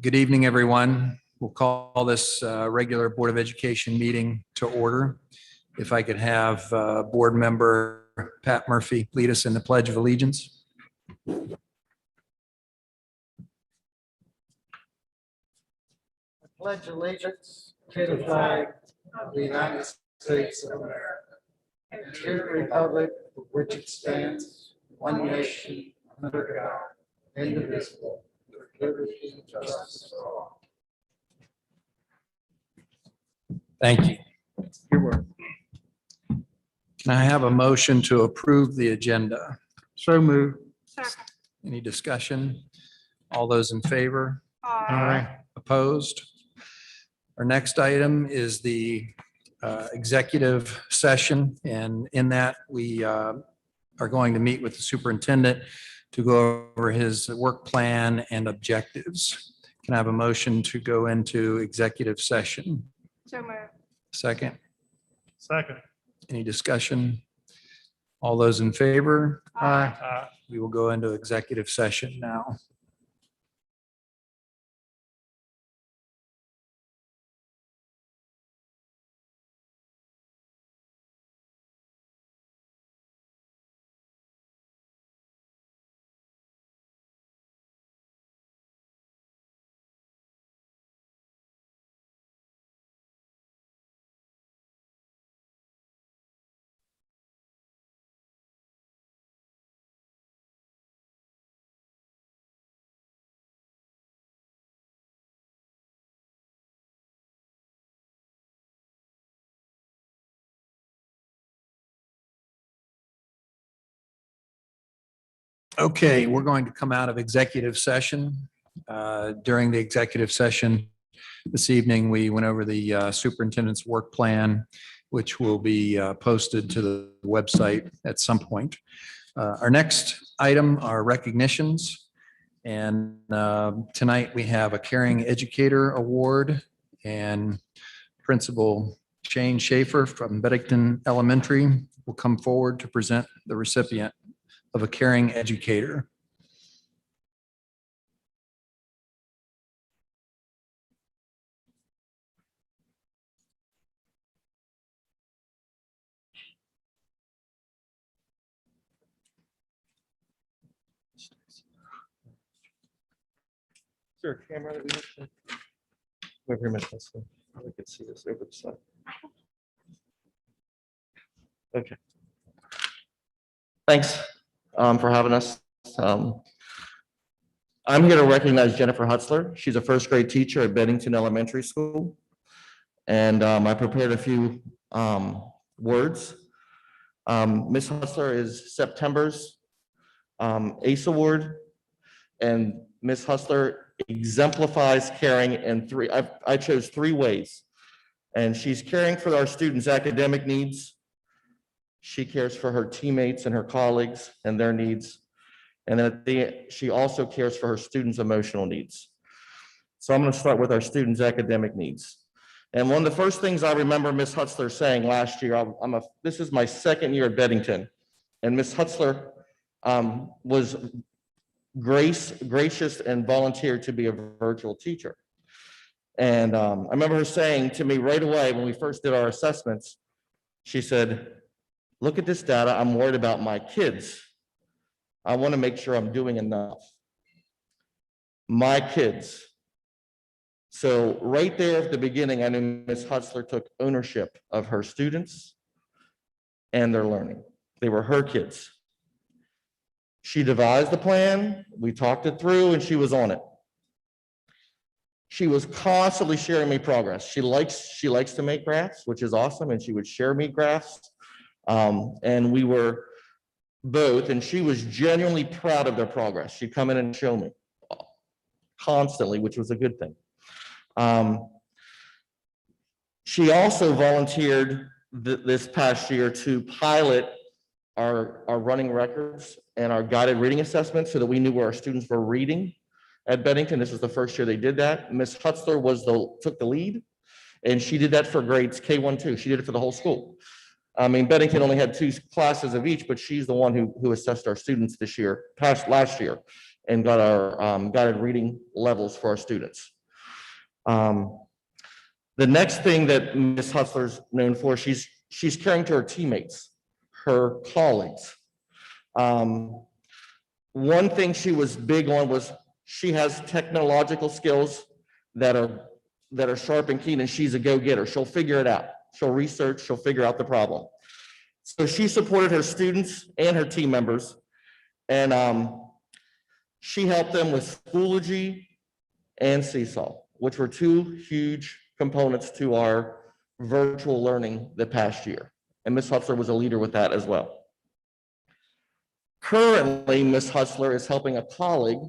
Good evening, everyone. We'll call this regular Board of Education meeting to order. If I could have Board Member Pat Murphy lead us in the Pledge of Allegiance. I pledge allegiance to the flag of the United States of America and to the republic for which it stands, one nation, under God, indivisible, with liberty and justice for all. Thank you. Your word. Can I have a motion to approve the agenda? So moved. Any discussion? All those in favor? Aye. Opposed? Our next item is the executive session, and in that we are going to meet with the superintendent to go over his work plan and objectives. Can I have a motion to go into executive session? So moved. Second, Second. any discussion? All those in favor? Aye. We will go into executive session now. Okay, we're going to come out of executive session. During the executive session this evening, we went over the superintendent's work plan, which will be posted to the website at some point. Our next item are recognitions. And tonight we have a Caring Educator Award, and Principal Shane Schaefer from Beddington Elementary will come forward to present the recipient of a Caring Educator. Is there a camera that we have to? Wait a minute, let's see. We can see this over the side. Okay. Thanks for having us. I'm here to recognize Jennifer Hutzler. She's a first grade teacher at Beddington Elementary School. And I prepared a few words. Ms. Hutzler is September's ACE Award, and Ms. Hutzler exemplifies caring in I chose 3 ways. And she's caring for our students' academic needs. She cares for her teammates and her colleagues and their needs. And then she also cares for her students' emotional needs. So I'm going to start with our students' academic needs. And one of the first things I remember Ms. Hutzler saying last year, this is my 2nd year at Beddington, and Ms. Hutzler was gracious and volunteered to be a virtual teacher. And I remember her saying to me right away when we first did our assessments, she said, "Look at this data, I'm worried about my kids. I want to make sure I'm doing enough." My kids. So right there at the beginning, I knew Ms. Hutzler took ownership of her students and their learning. They were her kids. She devised the plan, we talked it through, and she was on it. She was constantly sharing me progress. She likes to make graphs, which is awesome, and she would share me graphs. And we were both, and she was genuinely proud of their progress. She'd come in and show me constantly, which was a good thing. She also volunteered this past year to pilot our running records and our guided reading assessments so that we knew where our students were reading at Beddington. This was the first year they did that. Ms. Hutzler took the lead, and she did that for grades K1, 2. She did it for the whole school. I mean, Beddington only had 2 classes of each, but she's the one who assessed our students last year, and got our guided reading levels for our students. The next thing that Ms. Hustler's known for, she's caring to her teammates, her colleagues. One thing she was big on was she has technological skills that are sharp and keen, and she's a go-getter. She'll figure it out. She'll research, she'll figure out the problem. So she supported her students and her team members, and she helped them with Schoology and Seesaw, which were two huge components to our virtual learning the past year. And Ms. Hustler was a leader with that as well. Currently, Ms. Hustler is helping a colleague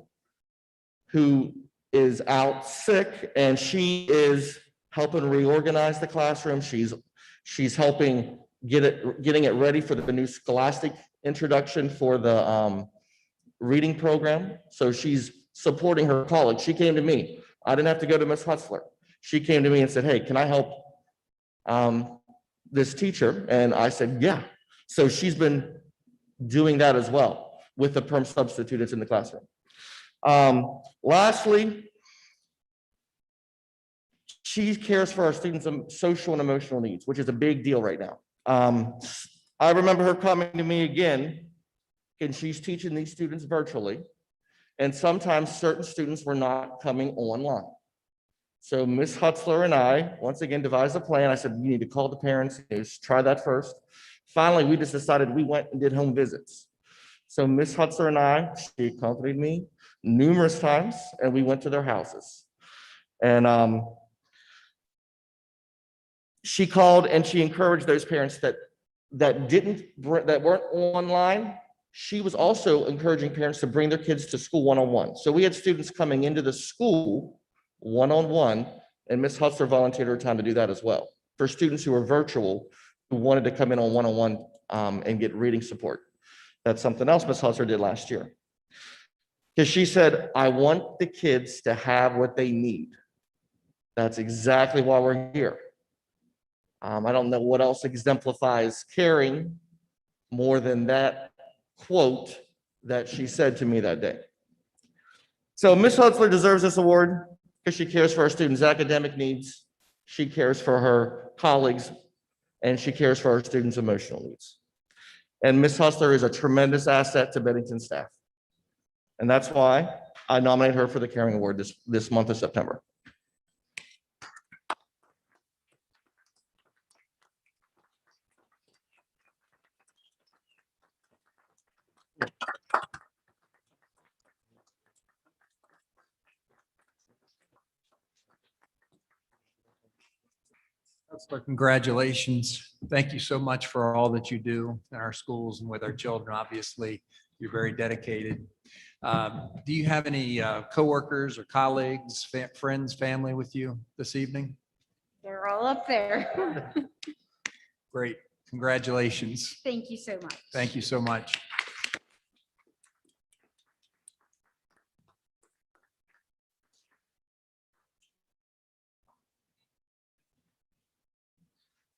who is out sick, and she is helping reorganize the classroom. She's helping getting it ready for the new scholastic introduction for the reading program. So she's supporting her colleague. She came to me. I didn't have to go to Ms. Hustler. She came to me and said, hey, can I help this teacher? And I said, yeah. So she's been doing that as well with the perm substitutes in the classroom. Lastly, she cares for our students' social and emotional needs, which is a big deal right now. I remember her coming to me again, and she's teaching these students virtually. And sometimes certain students were not coming online. So Ms. Hutzler and I, once again, devised a plan. I said, you need to call the parents, try that first. Finally, we just decided we went and did home visits. So Ms. Hutzler and I, she accompanied me numerous times, and we went to their houses. And she called and she encouraged those parents that weren't online. She was also encouraging parents to bring their kids to school one-on-one. So we had students coming into the school one-on-one, and Ms. Hutzler volunteered her time to do that as well for students who were virtual, who wanted to come in on one-on-one and get reading support. That's something else Ms. Hutzler did last year. Because she said, I want the kids to have what they need. That's exactly why we're here. I don't know what else exemplifies caring more than that quote that she said to me that day. So Ms. Hutzler deserves this award because she cares for our students' academic needs, she cares for her colleagues, and she cares for our students' emotional needs. And Ms. Hutzler is a tremendous asset to Bennington staff. And that's why I nominate her for the Caring Award this month of September. Congratulations. Thank you so much for all that you do in our schools and with our children. Obviously, you're very dedicated. Do you have any coworkers or colleagues, friends, family with you this evening? They're all up there. Great. Congratulations. Thank you so much. Thank you so much.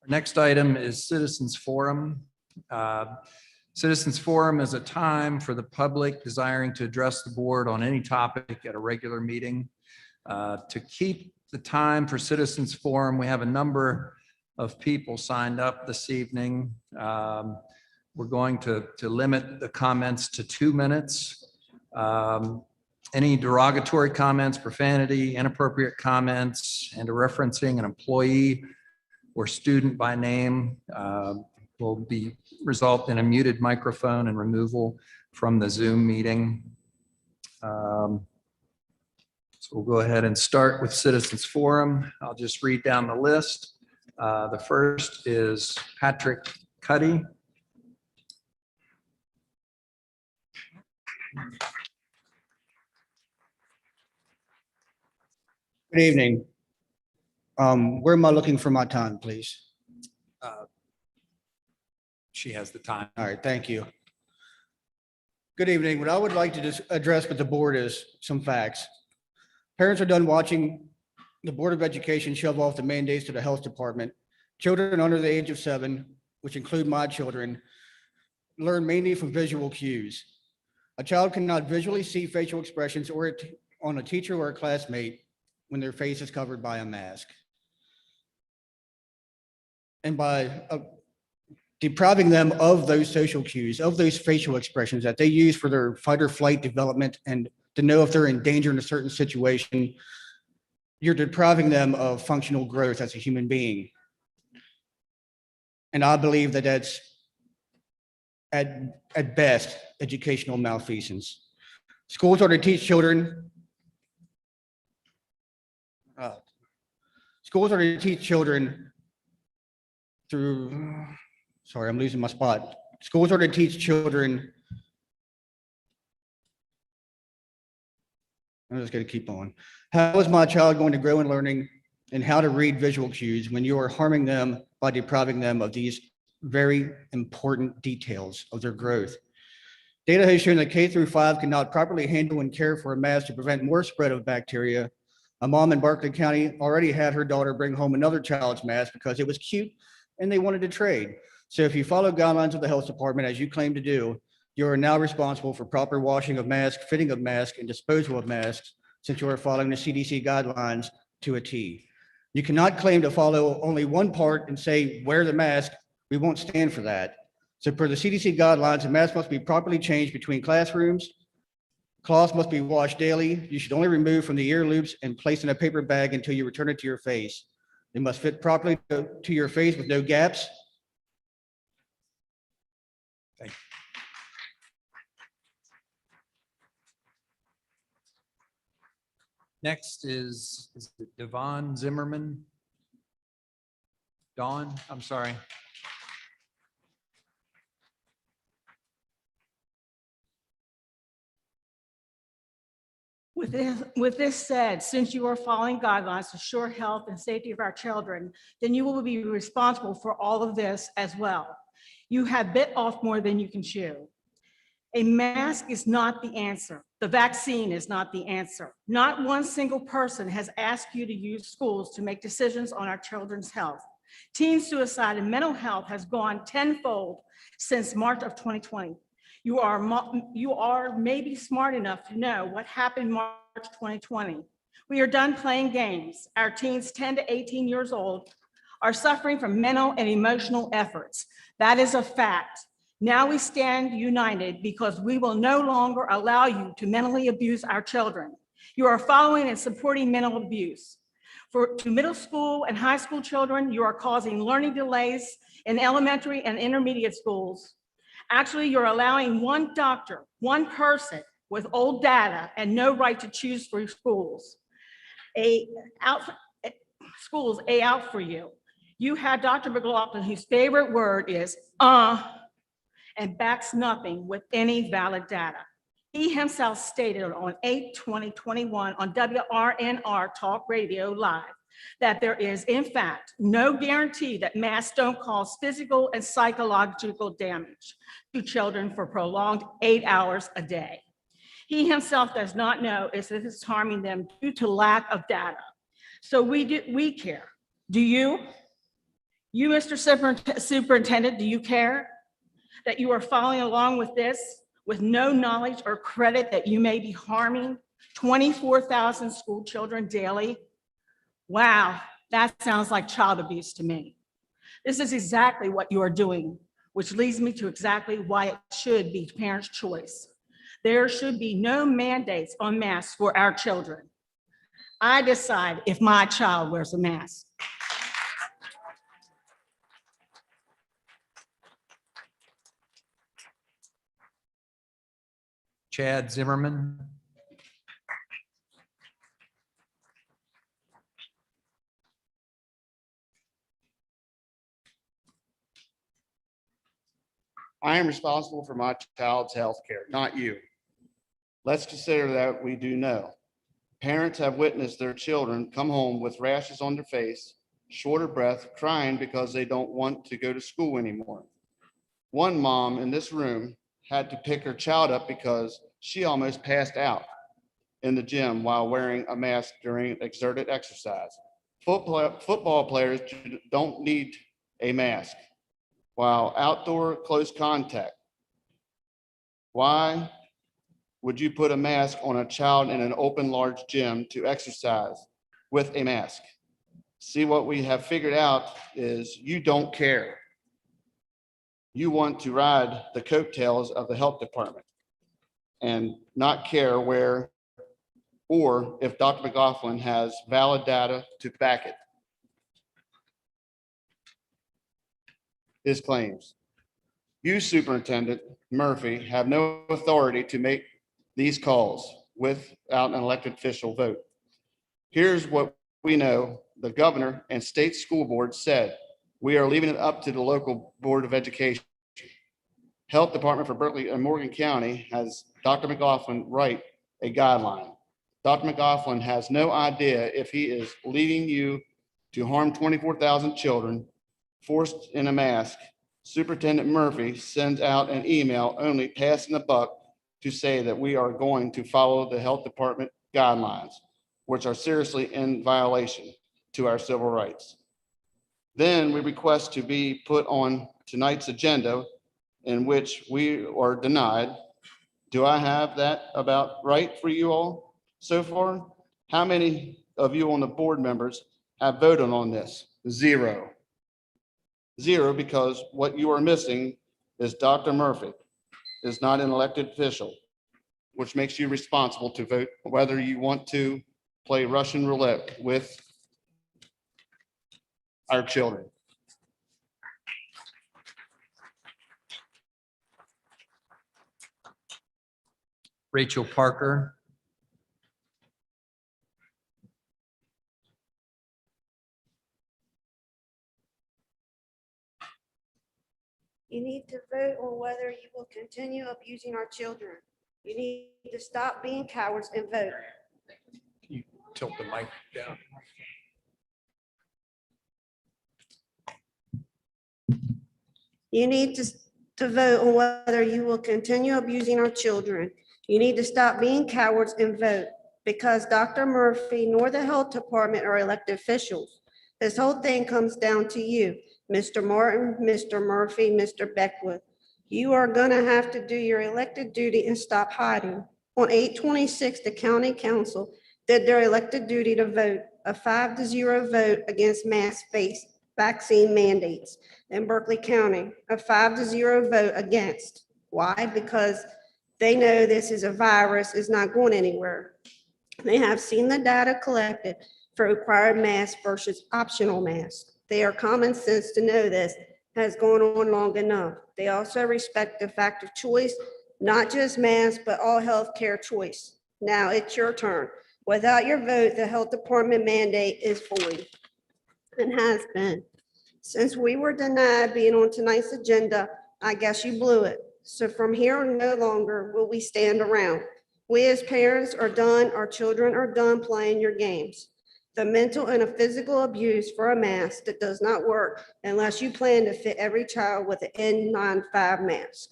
Our next item is Citizens Forum. Citizens Forum is a time for the public desiring to address the board on any topic at a regular meeting. To keep the time for Citizens Forum, we have a number of people signed up this evening. We're going to limit the comments to 2 minutes. Any derogatory comments, profanity, inappropriate comments, and referencing an employee or student by name will result in a muted microphone and removal from the Zoom meeting. So we'll go ahead and start with Citizens Forum. I'll just read down the list. The first is Patrick Cuddy. Good evening. Where am I looking for my time, please? She has the time. All right, thank you. Good evening. What I would like to just address with the board is some facts. Parents are done watching the Board of Education shove off the mandates to the health department. Children under the age of 7, which include my children, learn mainly from visual cues. A child cannot visually see facial expressions or on a teacher or a classmate when their face is covered by a mask. And by depriving them of those social cues, of those facial expressions that they use for their fight or flight development and to know if they're in danger in a certain situation, you're depriving them of functional growth as a human being. And I believe that that's at best educational malfeasance. Schools are to teach children. Schools are to teach children through, sorry, I'm losing my spot. Schools are to teach children. I'm just going to keep on. How is my child going to grow in learning and how to read visual cues when you are harming them by depriving them of these very important details of their growth? Data has shown that K through 5 cannot properly handle and care for a mask to prevent more spread of bacteria. A mom in Berkeley County already had her daughter bring home another child's mask because it was cute and they wanted to trade. So if you follow guidelines of the health department, as you claim to do, you are now responsible for proper washing of masks, fitting of masks, and disposal of masks, since you are following the CDC guidelines to a T. You cannot claim to follow only one part and say, wear the mask. We won't stand for that. So per the CDC guidelines, a mask must be properly changed between classrooms. Cloths must be washed daily. You should only remove from the ear loops and place in a paper bag until you return it to your face. They must fit properly to your face with no gaps. Thank you. Next is it Devon Zimmerman? Dawn, I'm sorry. With this said, since you are following guidelines to ensure health and safety of our children, then you will be responsible for all of this as well. You have bit off more than you can chew. A mask is not the answer. The vaccine is not the answer. Not one single person has asked you to use schools to make decisions on our children's health. Teen suicide and mental health has gone tenfold since March of 2020. You are maybe smart enough to know what happened March 2020. We are done playing games. Our teens 10 to 18 years old are suffering from mental and emotional efforts. That is a fact. Now we stand united because we will no longer allow you to mentally abuse our children. You are following and supporting mental abuse. To middle school and high school children, you are causing learning delays in elementary and intermediate schools. Actually, you're allowing one doctor, one person with old data and no right to choose for schools. Out for you. You had Dr. McLaughlin, whose favorite word is and backs nothing with any valid data. He himself stated on 8/20/21 on WRNR Talk Radio Live that there is, in fact, no guarantee that masks don't cause physical and psychological damage to children for prolonged 8 hours a day. He himself does not know if this is harming them due to lack of data. So we care. Do you? You, Mr. Superintendent, do you care that you are following along with this with no knowledge or credit that you may be harming 24,000 school children daily? Wow, that sounds like child abuse to me. This is exactly what you are doing, which leads me to exactly why it should be parents' choice. There should be no mandates on masks for our children. I decide if my child wears a mask. Chad Zimmerman. I am responsible for my child's health care, not you. Let's consider that we do know. Parents have witnessed their children come home with rashes on their face, short of breath, crying because they don't want to go to school anymore. One mom in this room had to pick her child up because she almost passed out in the gym while wearing a mask during exerted exercise. Football players don't need a mask while outdoor close contact. Why would you put a mask on a child in an open large gym to exercise with a mask. See, what we have figured out is you don't care. You want to ride the coattails of the health department and not care where or if Dr. McLaughlin has valid data to back it. His claims. You, Superintendent Murphy, have no authority to make these calls without an elected official vote. Here's what we know. The governor and state school board said, we are leaving it up to the local board of education. Health department for Berkeley and Morgan County has Dr. McLaughlin write a guideline. Dr. McLaughlin has no idea if he is leading you to harm 24,000 children forced in a mask. Superintendent Murphy sends out an email only passing the buck to say that we are going to follow the health department guidelines, which are seriously in violation to our civil rights. Then we request to be put on tonight's agenda in which we are denied. Do I have that about right for you all so far? How many of you on the board members have voted on this? Zero. Zero, because what you are missing is Dr. Murphy is not an elected official, which makes you responsible to vote whether you want to play Russian roulette with our children. Rachel Parker. You need to vote on whether you will continue abusing our children. You need to stop being cowards and vote. Can you tilt the mic down? You need to vote on whether you will continue abusing our children. You need to stop being cowards and vote, because Dr. Murphy nor the health department are elected officials. This whole thing comes down to you, Mr. Martin, Mr. Murphy, Mr. Beckwith. You are gonna have to do your elected duty and stop hiding. On 8/26, the county council did their elected duty to vote, a 5-0 vote against mask-based vaccine mandates in Berkeley County, a 5-0 vote against. Why? Because they know this is a virus, is not going anywhere. They have seen the data collected for required masks versus optional masks. They are common sense to know this has gone on long enough. They also respect the fact of choice, not just masks, but all healthcare choice. Now it's your turn. Without your vote, the health department mandate is void and has been. Since we were denied being on tonight's agenda, I guess you blew it. So from here on, no longer will we stand around. We as parents are done, our children are done playing your games. The mental and a physical abuse for a mask that does not work unless you plan to fit every child with an N95 mask.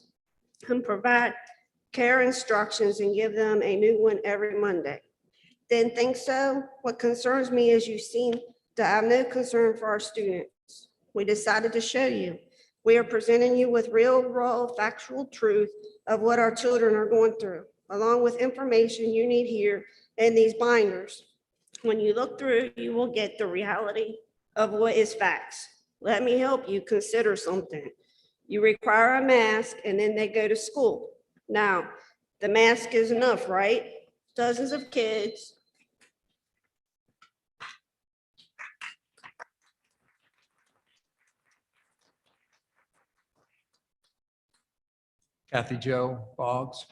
And provide care instructions and give them a new one every Monday. Didn't think so? What concerns me is you seem to have no concern for our students. We decided to show you. We are presenting you with real, raw, factual truth of what our children are going through, along with information you need here in these binders. When you look through, you will get the reality of what is facts. Let me help you consider something. You require a mask and then they go to school. Now, the mask is enough, right? Dozens of kids. Kathy Jo Boggs.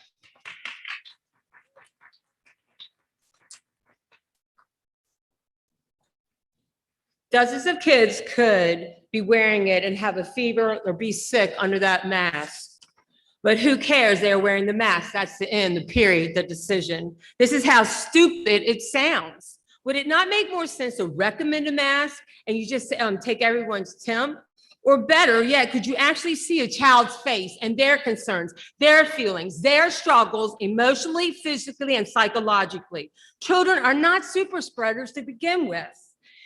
Dozens of kids could be wearing it and have a fever or be sick under that mask. But who cares? They're wearing the mask. That's the end, the period, the decision. This is how stupid it sounds. Would it not make more sense to recommend a mask and you just take everyone's temp? Or better yet, could you actually see a child's face and their concerns, their feelings, their struggles, emotionally, physically, and psychologically? Children are not super spreaders to begin with.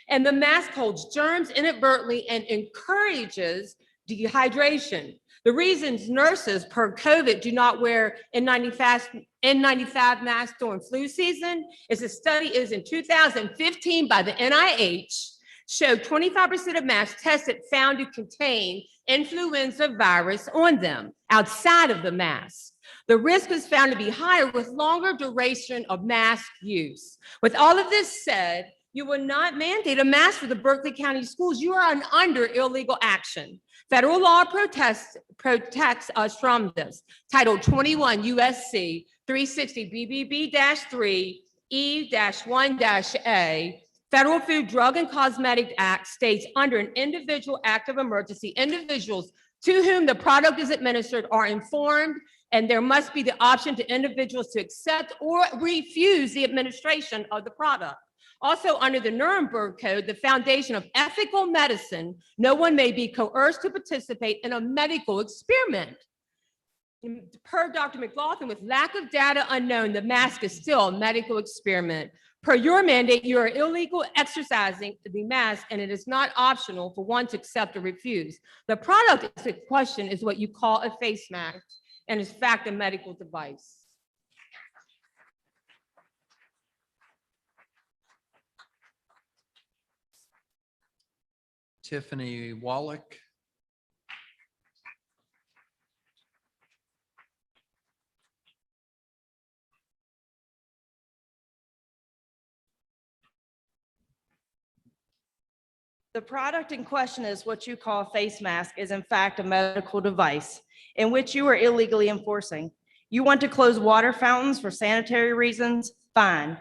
And the mask holds germs inadvertently and encourages dehydration. The reasons nurses per COVID do not wear N95 masks during flu season is a study is in 2015 by the NIH showed 25% of masks tested found to contain influenza virus on them outside of the mask. The risk was found to be higher with longer duration of mask use. With all of this said, you will not mandate a mask for the Berkeley County schools. You are under illegal action. Federal law protects us from this. Title 21 USC 360 BBB-3 E-1-A. Federal Food, Drug, and Cosmetic Act states under an individual act of emergency, individuals to whom the product is administered are informed, and there must be the option to individuals to accept or refuse the administration of the product. Also, under the Nuremberg Code, the foundation of ethical medicine, no one may be coerced to participate in a medical experiment. Per Dr. McLaughlin, with lack of data unknown, the mask is still a medical experiment. Per your mandate, you are illegal exercising the mask, and it is not optional for one to accept or refuse. The product in question is what you call a face mask, and is in fact a medical device. Tiffany Wallach. The product in question is what you call a face mask is in fact a medical device in which you are illegally enforcing. You want to close water fountains for sanitary reasons? Fine.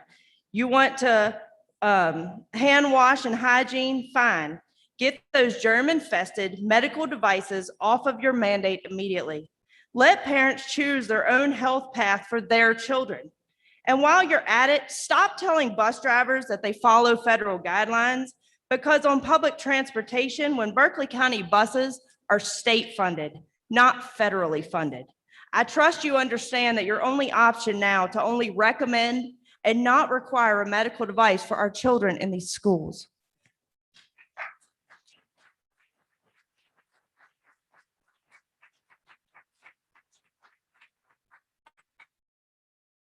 You want to hand wash and hygiene? Fine. Get those germ-infested medical devices off of your mandate immediately. Let parents choose their own health path for their children. And while you're at it, stop telling bus drivers that they follow federal guidelines, because on public transportation, when Berkeley County buses are state funded, not federally funded. I trust you understand that your only option now to only recommend and not require a medical device for our children in these schools.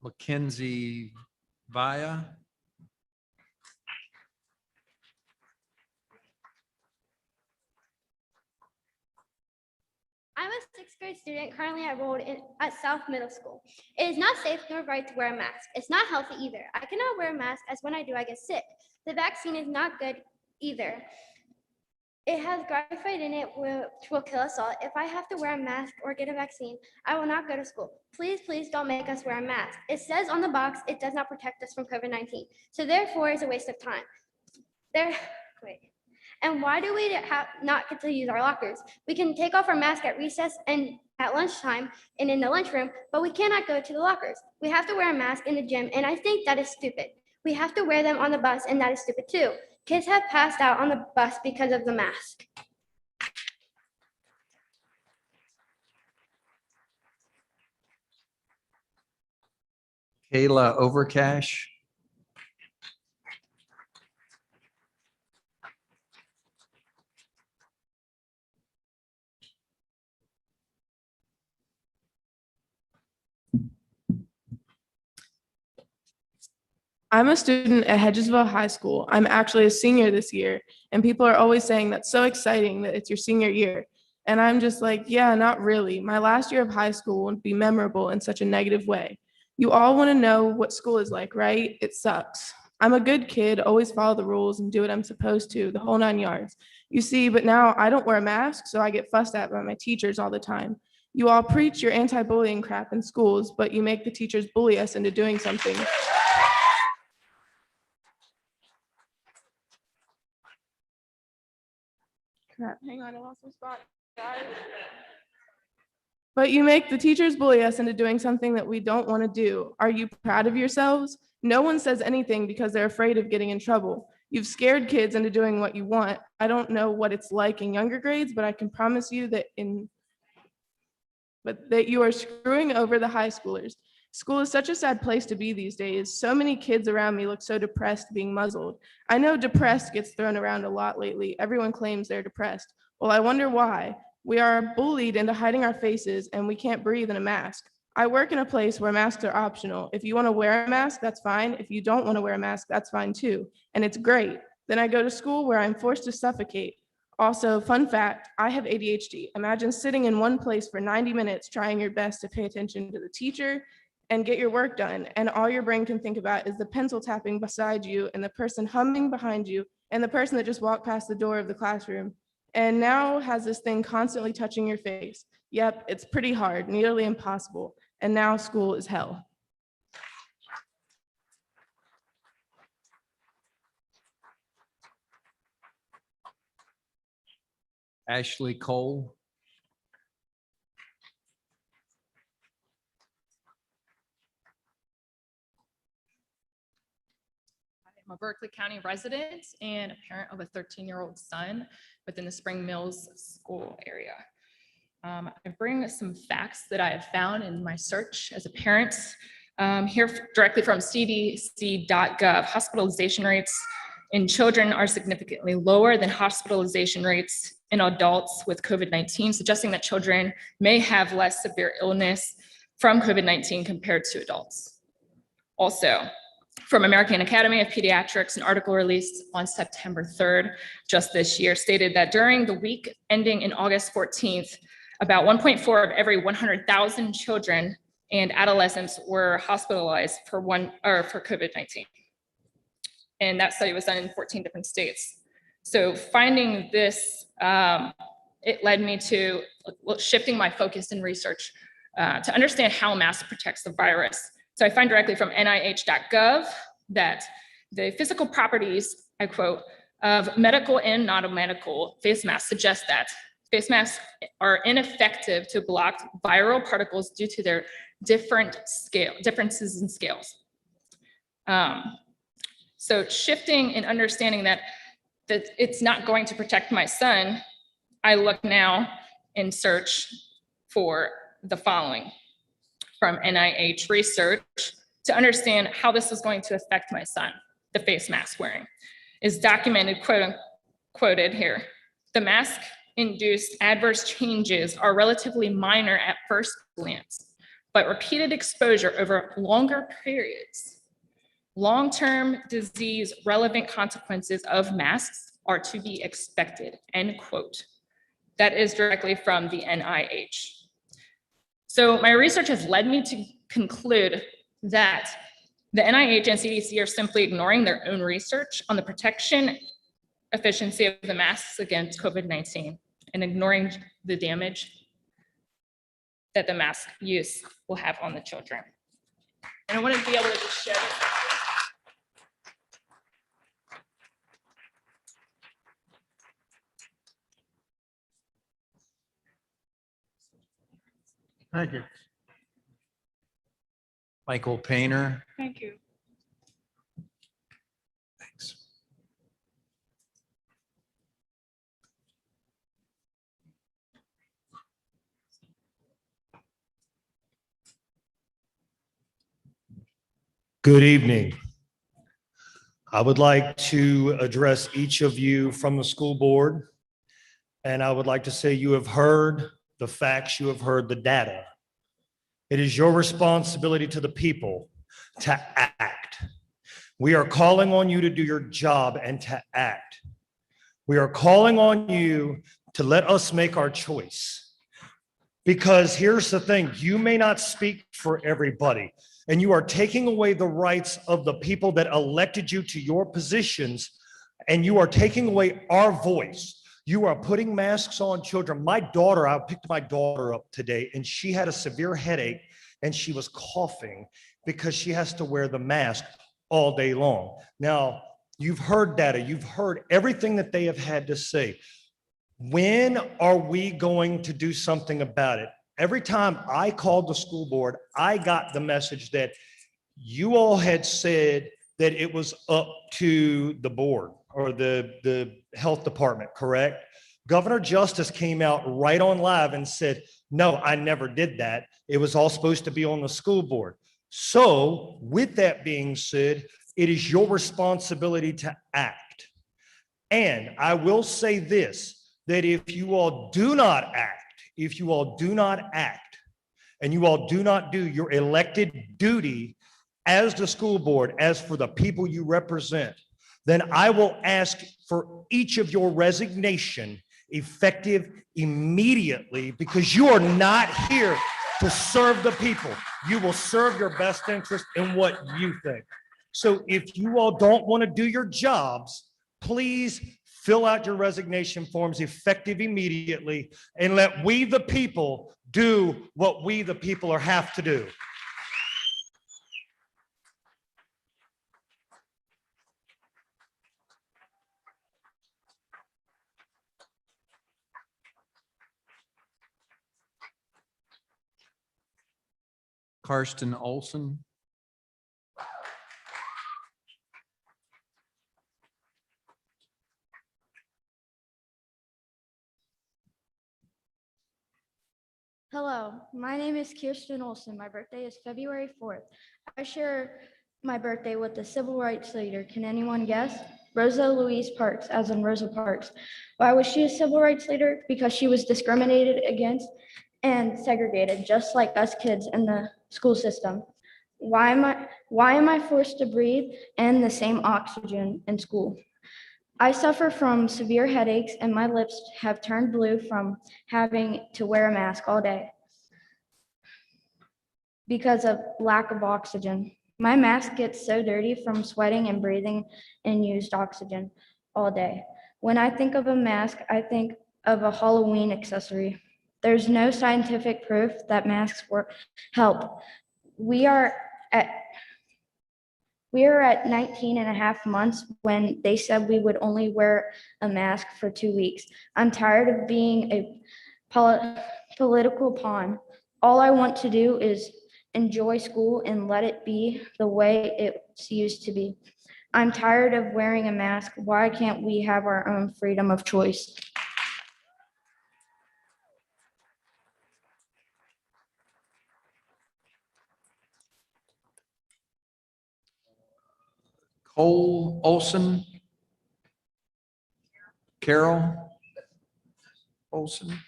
Mackenzie Vaya. I'm a sixth grade student currently enrolled at South Middle School. It is not safe nor right to wear a mask. It's not healthy either. I cannot wear a mask as when I do, I get sick. The vaccine is not good either. It has graphite in it which will kill us all. If I have to wear a mask or get a vaccine, I will not go to school. Please, please don't make us wear a mask. It says on the box, it does not protect us from COVID-19. So therefore, it's a waste of time. And why do we not get to use our lockers? We can take off our mask at recess and at lunchtime and in the lunchroom, but we cannot go to the lockers. We have to wear a mask in the gym, and I think that is stupid. We have to wear them on the bus, and that is stupid too. Kids have passed out on the bus because of the mask. Kayla Overcash. I'm a student at Hedgesville High School. I'm actually a senior this year, and people are always saying that's so exciting that it's your senior year. And I'm just like, yeah, not really. My last year of high school won't be memorable in such a negative way. You all want to know what school is like, right? It sucks. I'm a good kid, always follow the rules and do what I'm supposed to, the whole 9 yards. You see, but now I don't wear a mask, so I get fussed at by my teachers all the time. You all preach your anti-bullying crap in schools, but you make the teachers bully us into doing something. Crap, hang on, I lost my spot, guys. But you make the teachers bully us into doing something that we don't want to do. Are you proud of yourselves? No one says anything because they're afraid of getting in trouble. You've scared kids into doing what you want. I don't know what it's like in younger grades, but I can promise you that you are screwing over the high schoolers. School is such a sad place to be these days. So many kids around me look so depressed being muzzled. I know depressed gets thrown around a lot lately. Everyone claims they're depressed. Well, I wonder why. We are bullied into hiding our faces and we can't breathe in a mask. I work in a place where masks are optional. If you want to wear a mask, that's fine. If you don't want to wear a mask, that's fine too. And it's great. Then I go to school where I'm forced to suffocate. Also, fun fact, I have ADHD. Imagine sitting in one place for 90 minutes trying your best to pay attention to the teacher and get your work done. And all your brain can think about is the pencil tapping beside you and the person humming behind you and the person that just walked past the door of the classroom and now has this thing constantly touching your face. Yep, it's pretty hard, nearly impossible. And now school is hell. Ashley Cole. I'm a Berkeley County resident and a parent of a 13-year-old son within the Spring Mills school area. I bring some facts that I have found in my search as a parent. Here directly from cdc.gov, hospitalization rates in children are significantly lower than hospitalization rates in adults with COVID-19, suggesting that children may have less severe illness from COVID-19 compared to adults. Also, from American Academy of Pediatrics, an article released on September 3rd, just this year, stated that during the week ending in August 14th, about 1.4 of every 100,000 children and adolescents were hospitalized for COVID-19. And that study was done in 14 different states. So finding this, it led me to shifting my focus in research to understand how a mask protects the virus. So I find directly from nih.gov that the physical properties, I quote, of medical and non-medical face masks suggest that face masks are ineffective to block viral particles due to their differences in scales. So shifting and understanding that it's not going to protect my son, I look now and search for the following from NIH research to understand how this is going to affect my son. The face mask wearing is documented, quoted here. The mask induced adverse changes are relatively minor at first glance, but repeated exposure over longer periods, long-term disease relevant consequences of masks are to be expected, end quote. That is directly from the NIH. So my research has led me to conclude that the NIH and CDC are simply ignoring their own research on the protection efficiency of the masks against COVID-19 and ignoring the damage that the mask use will have on the children. And I want to be able to just show you. Thank you. Michael Painter. Thank you. Thanks. Good evening. I would like to address each of you from the school board. And I would like to say you have heard the facts, you have heard the data. It is your responsibility to the people to act. We are calling on you to do your job and to act. We are calling on you to let us make our choice. Because here's the thing, you may not speak for everybody, and you are taking away the rights of the people that elected you to your positions, and you are taking away our voice. You are putting masks on children. My daughter, I picked my daughter up today, and she had a severe headache, and she was coughing because she has to wear the mask all day long. Now, you've heard data, you've heard everything that they have had to say. When are we going to do something about it? Every time I called the school board, I got the message that you all had said that it was up to the board or the health department, correct? Governor Justice came out right on live and said, no, I never did that. It was all supposed to be on the school board. So with that being said, it is your responsibility to act. And I will say this, that if you all do not act, if you all do not act and you all do not do your elected duty as the school board, as for the people you represent, then I will ask for each of your resignation effective immediately, because you are not here to serve the people. You will serve your best interest in what you think. So if you all don't want to do your jobs, please fill out your resignation forms effective immediately and let we, the people, do what we, the people, are have to do. Karsten Olson. Hello, my name is Kirsten Olson. My birthday is February 4th. I share my birthday with the civil rights leader. Can anyone guess? Rosa Louise Parks, as in Rosa Parks. Why was she a civil rights leader? Because she was discriminated against and segregated, just like us kids in the school system. Why am I forced to breathe in the same oxygen in school? I suffer from severe headaches and my lips have turned blue from having to wear a mask all day because of lack of oxygen. My mask gets so dirty from sweating and breathing in used oxygen all day. When I think of a mask, I think of a Halloween accessory. There's no scientific proof that masks help. We are at 19 and a half months when they said we would only wear a mask for 2 weeks. I'm tired of being a political pawn. All I want to do is enjoy school and let it be the way it's used to be. I'm tired of wearing a mask. Why can't we have our own freedom of choice? Cole Olson. Carol Olson.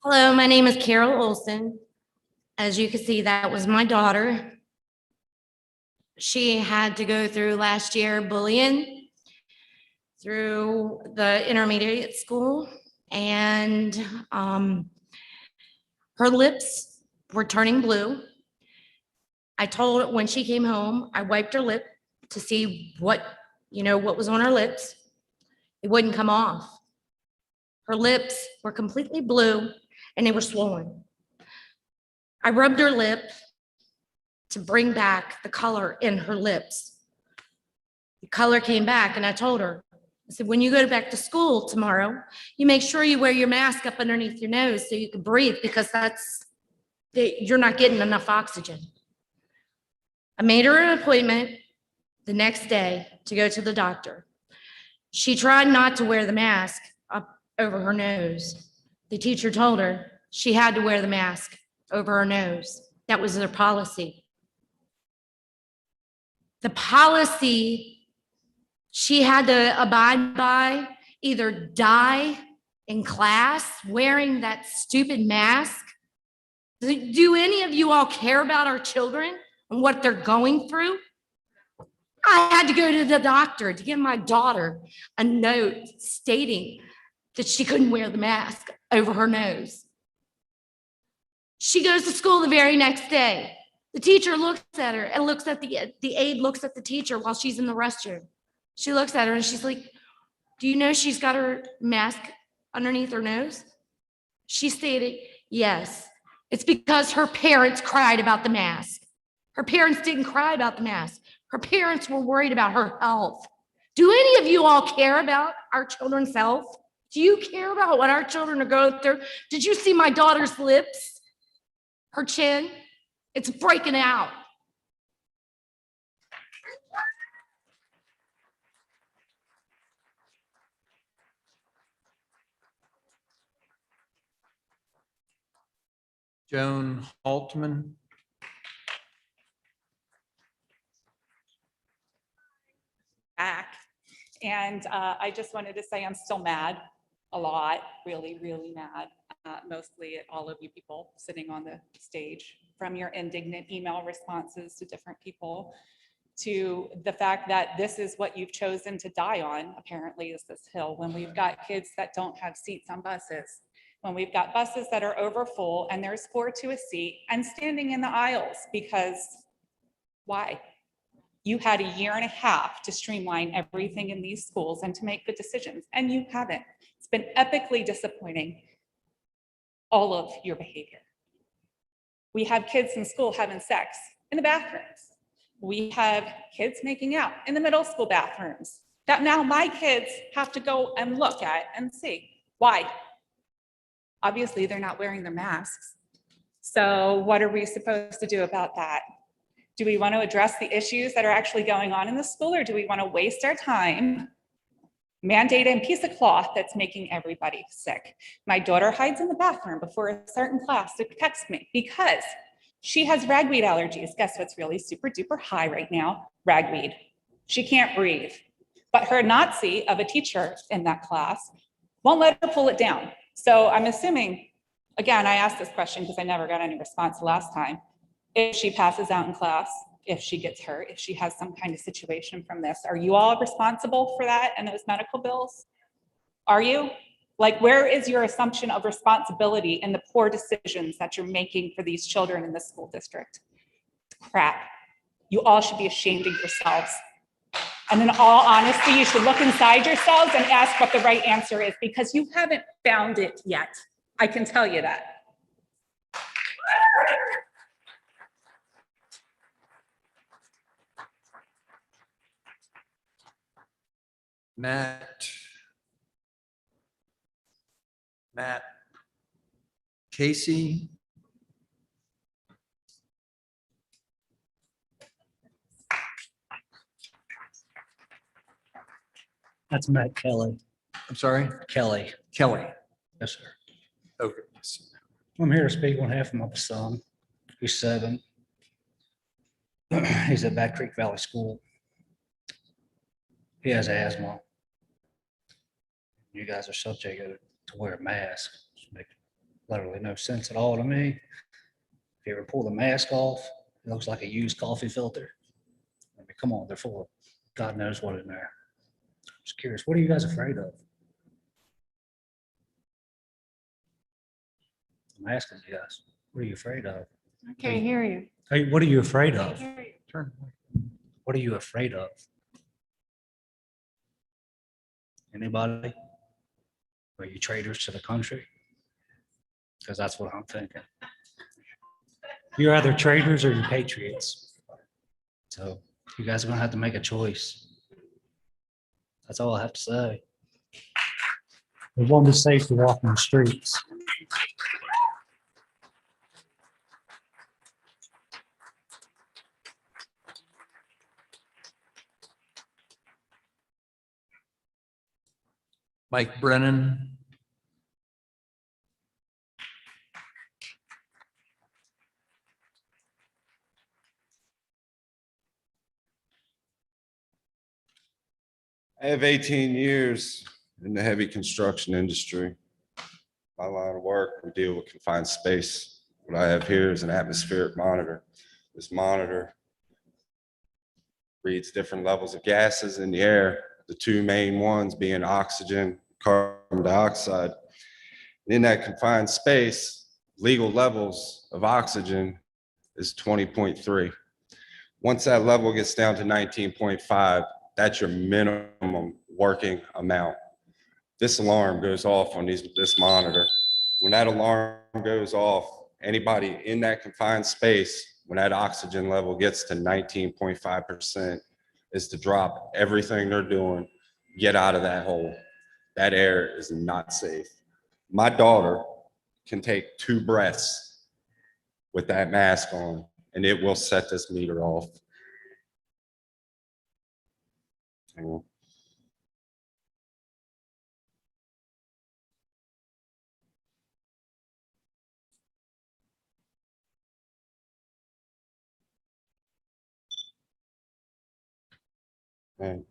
Hello, my name is Carol Olson. As you can see, that was my daughter. She had to go through last year bullying through the intermediate school, and her lips were turning blue. I told her when she came home, I wiped her lip to see what was on her lips. It wouldn't come off. Her lips were completely blue and they were swollen. I rubbed her lip to bring back the color in her lips. The color came back and I told her, I said, when you go back to school tomorrow, you make sure you wear your mask up underneath your nose so you can breathe, because you're not getting enough oxygen. I made her an appointment the next day to go to the doctor. She tried not to wear the mask up over her nose. The teacher told her she had to wear the mask over her nose. That was their policy. The policy she had to abide by: either die in class wearing that stupid mask. Do any of you all care about our children and what they're going through? I had to go to the doctor to give my daughter a note stating that she couldn't wear the mask over her nose. She goes to school the very next day. The teacher looks at her and looks at the aide looks at the teacher while she's in the restroom. She looks at her and she's like, do you know she's got her mask underneath her nose? She stated, yes, it's because her parents cried about the mask. Her parents didn't cry about the mask. Her parents were worried about her health. Do any of you all care about our children's health? Do you care about what our children are going through? Did you see my daughter's lips? Her chin? It's breaking out. Joan Altman. Back. And I just wanted to say I'm still mad a lot, really, really mad, mostly at all of you people sitting on the stage, from your indignant email responses to different people, to the fact that this is what you've chosen to die on, apparently, is this hill, when we've got kids that don't have seats on buses, when we've got buses that are over full and there's 4 to a seat and standing in the aisles, because why? You had a year and a half to streamline everything in these schools and to make good decisions, and you haven't. It's been epically disappointing, all of your behavior. We have kids in school having sex in the bathrooms. We have kids making out in the middle school bathrooms that now my kids have to go and look at and see. Why? Obviously, they're not wearing their masks. So what are we supposed to do about that? Do we want to address the issues that are actually going on in the school, or do we want to waste our time mandating a piece of cloth that's making everybody sick? My daughter hides in the bathroom before a certain class to text me because she has ragweed allergies. Guess what's really super duper high right now? Ragweed. She can't breathe. But her Nazi of a teacher in that class won't let her pull it down. So I'm assuming, again, I asked this question because I never got any response the last time. If she passes out in class, if she gets hurt, if she has some kind of situation from this, are you all responsible for that and those medical bills? Are you? Like, where is your assumption of responsibility in the poor decisions that you're making for these children in the school district? Crap. You all should be ashamed of yourselves. And in all honesty, you should look inside yourselves and ask what the right answer is, because you haven't found it yet. I can tell you that. Matt Casey. That's Matt Kelly. I'm sorry? Kelly. Kelly. Yes, sir. Okay. I'm here to speak on behalf of my son, who's 7. He's at Back Creek Valley School. He has asthma. You guys are subject to wear a mask. Which makes literally no sense at all to me. If you ever pull the mask off, it looks like a used coffee filter. I mean, come on, they're full of God knows what in there. Just curious, what are you guys afraid of? I'm asking you guys, what are you afraid of? I can't hear you. Hey, what are you afraid I of? can't hear you. Turn. What are you afraid of? Anybody? Are you traitors to the country? Because that's what I'm thinking. You're either traitors or you're patriots. So you guys are gonna have to make a choice. That's all I have to say. It won't be safe to walk in the streets. Mike Brennan. I have 18 years in the heavy construction industry. My line of work, we deal with confined space. What I have here is an atmospheric monitor. This monitor reads different levels of gases in the air, the 2 main ones being oxygen, carbon dioxide. In that confined space, legal levels of oxygen is 20.3. Once that level gets down to 19.5, that's your minimum working amount. This alarm goes off on this monitor. When that alarm goes off, anybody in that confined space, when that oxygen level gets to 19.5%, is to drop everything they're doing, get out of that hole. That air is not safe. My daughter can take 2 breaths with that mask on, and it will set this meter off. Hang on. And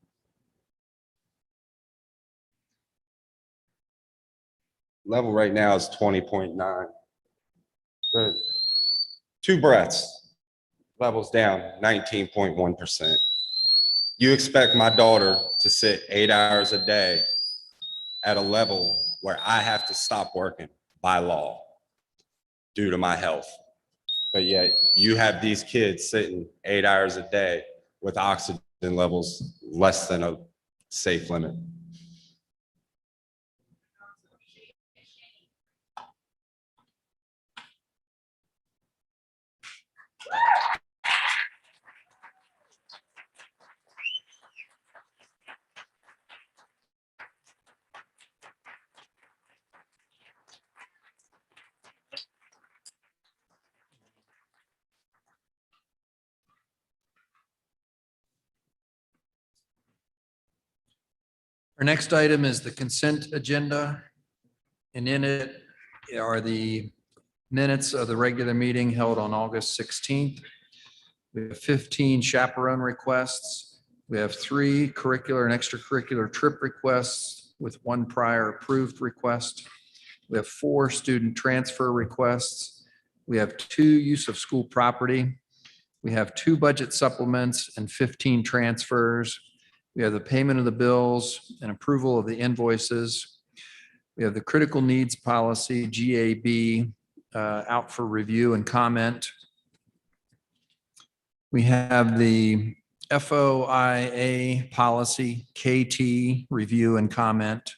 Level right now is 20.9. Good. 2 breaths, levels down 19.1%. You expect my daughter to sit 8 hours a day at a level where I have to stop working by law due to my health. But yet you have these kids sitting 8 hours a day with oxygen levels less than a safe limit. Our next item is the consent agenda. And in it are the minutes of the regular meeting held on August 16th. We have 15 chaperone requests. We have 3 curricular and extracurricular trip requests with 1 prior approved request. We have 4 student transfer requests. We have 2 use of school property. We have 2 budget supplements and 15 transfers. We have the payment of the bills and approval of the invoices. We have the critical needs policy, GAB, out for review and comment. We have the FOIA policy, KT, review and comment.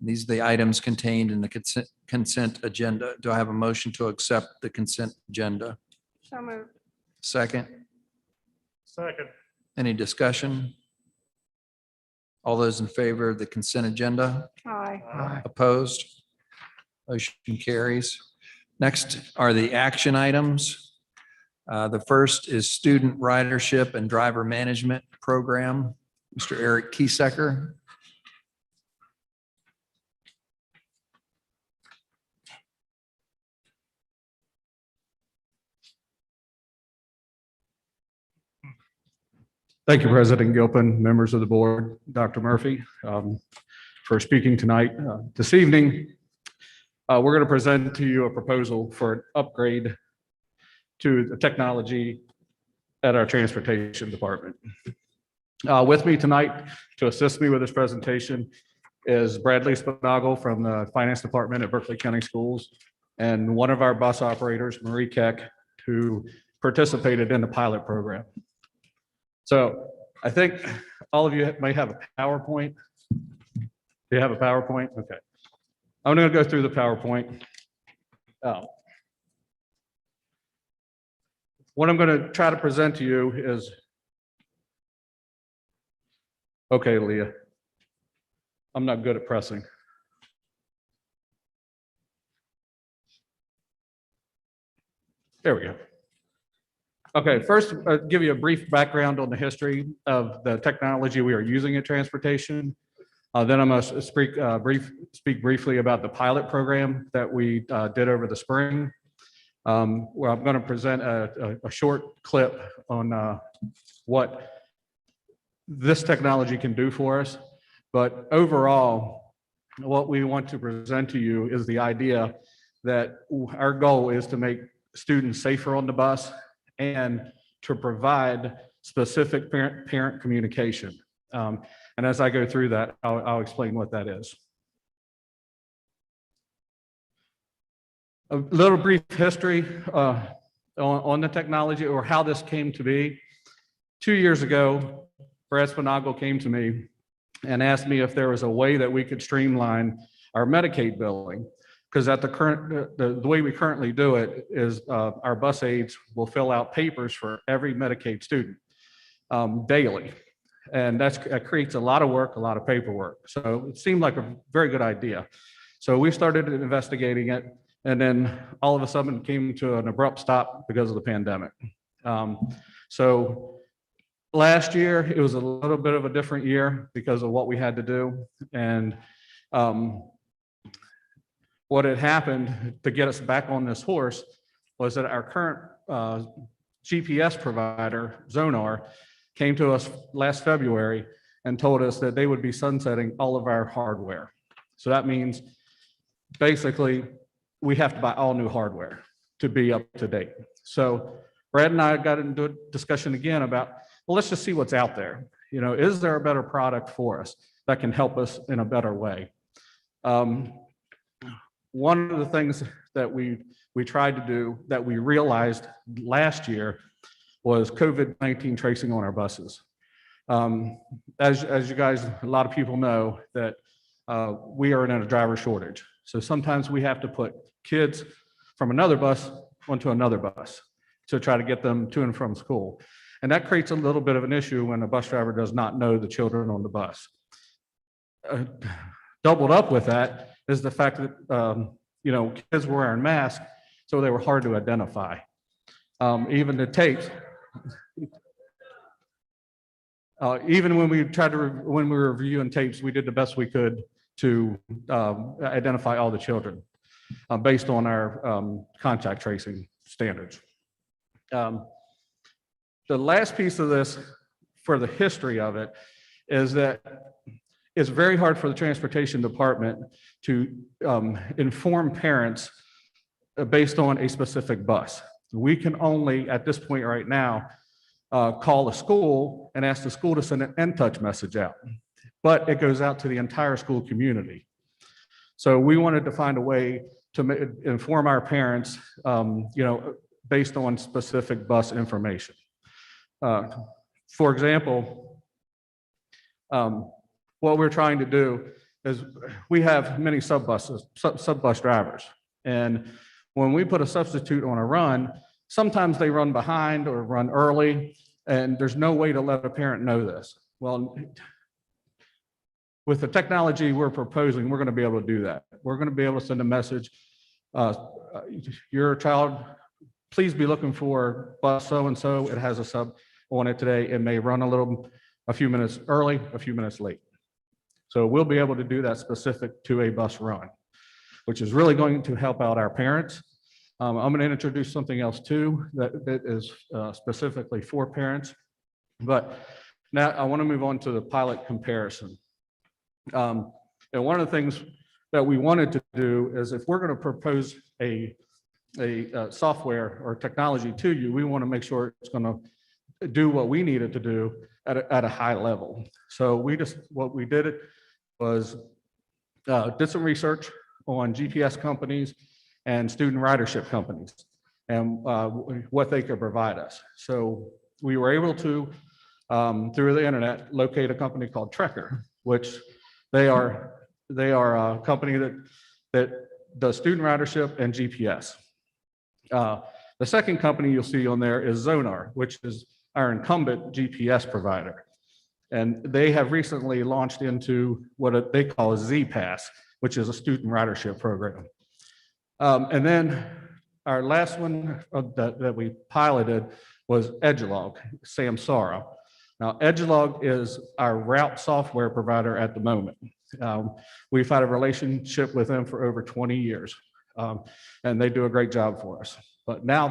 These are the items contained in the consent agenda. Do I have a motion to accept the consent agenda? So moved. Second, Second. any discussion? All those in favor of the consent agenda? Aye. Opposed? Motion carries. Next are the action items. The first is Student Ridership and Driver Management Program. Mr. Eric Kiesecker. Thank you, President Gilpin, members of the board, Dr. Murphy, for speaking tonight. This evening, we're going to present to you a proposal for an upgrade to the technology at our transportation department. With me tonight to assist me with this presentation is Bradley Spinagle from the Finance Department at Berkeley County Schools, and one of our bus operators, Marie Keck, who participated in the pilot program. So I think all of you may have a PowerPoint. Do you have a PowerPoint? Okay. I'm going to go through the PowerPoint. What I'm going to try to present to you is, okay, Leah, I'm not good at pressing. There we go. Okay, first, give you a brief background on the history of the technology we are using at transportation. Then I'm going to speak briefly about the pilot program that we did over the spring. Where I'm going to present a short clip on what this technology can do for us. But overall, what we want to present to you is the idea that our goal is to make students safer on the bus and to provide specific parent communication. And as I go through that, I'll explain what that is. A little brief history on the technology or how this came to be. 2 years ago, Brad Spinagle came to me and asked me if there was a way that we could streamline our Medicaid billing. Because at the way we currently do it is our bus aides will fill out papers for every Medicaid student daily. And that creates a lot of work, a lot of paperwork. So it seemed like a very good idea. So we started investigating it. And then all of a sudden came to an abrupt stop because of the pandemic. So last year, it was a little bit of a different year because of what we had to do. And what had happened to get us back on this horse was that our current GPS provider, Zonar, came to us last February and told us that they would be sunsetting all of our hardware. So that means basically, we have to buy all new hardware to be up to date. So Brad and I got into a discussion again about, well, let's just see what's out there. You know, is there a better product for us that can help us in a better way? One of the things that we tried to do that we realized last year was COVID-19 tracing on our buses. As you guys, a lot of people know that we are in a driver shortage. So sometimes we have to put kids from another bus onto another bus to try to get them to and from school. And that creates a little bit of an issue when a bus driver does not know the children on the bus. Doubled up with that is the fact that, you know, kids were wearing masks, so they were hard to identify. Even the tapes, even when we tried to, when we were reviewing tapes, we did the best we could to identify all the children based on our contact tracing standards. The last piece of this, for the history of it, is that it's very hard for the transportation department to inform parents based on a specific bus. We can only, at this point right now, call a school and ask the school to send an in-touch message out, but it goes out to the entire school community. So we wanted to find a way to inform our parents, you know, based on specific bus information. For example, what we're trying to do is we have many sub bus drivers. And when we put a substitute on a run, sometimes they run behind or run early, and there's no way to let a parent know this. Well, with the technology we're proposing, we're going to be able to do that. We're going to be able to send a message, your child, please be looking for bus so-and-so. It has a sub on it today. It may run a few minutes early, a few minutes late. So we'll be able to do that specific to a bus run, which is really going to help out our parents. I'm going to introduce something else too that is specifically for parents. But now I want to move on to the pilot comparison. And one of the things that we wanted to do is, if we're going to propose a software or technology to you, we want to make sure it's going to do what we need it to do at a high level. So what we did was did some research on GPS companies and student ridership companies and what they could provide us. So we were able to, through the internet, locate a company called Trekker, which they are a company that does student ridership and GPS. The second company you'll see on there is Zonar, which is our incumbent GPS provider. And they have recently launched into what they call a Z-Pass, which is a student ridership program. And then our last one that we piloted was Edgelog, Samsara. Now, Edgelog is our route software provider at the moment. We've had a relationship with them for over 20 years, and they do a great job for us. But now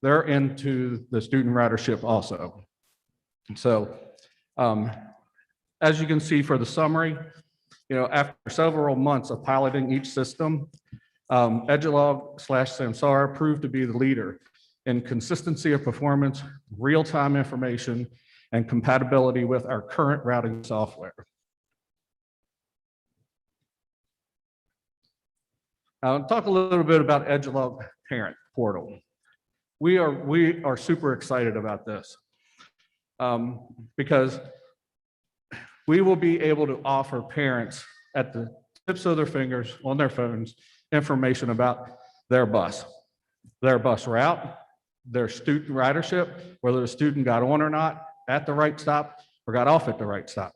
they're into the student ridership also. So as you can see for the summary, you know, after several months of piloting each system, Edgelog/Samsara proved to be the leader in consistency of performance, real-time information, and compatibility with our current routing software. I'll talk a little bit about Edgelog Parent Portal. We are super excited about this because we will be able to offer parents at the tips of their fingers on their phones information about their bus route, their student ridership, whether the student got on or not at the right stop or got off at the right stop.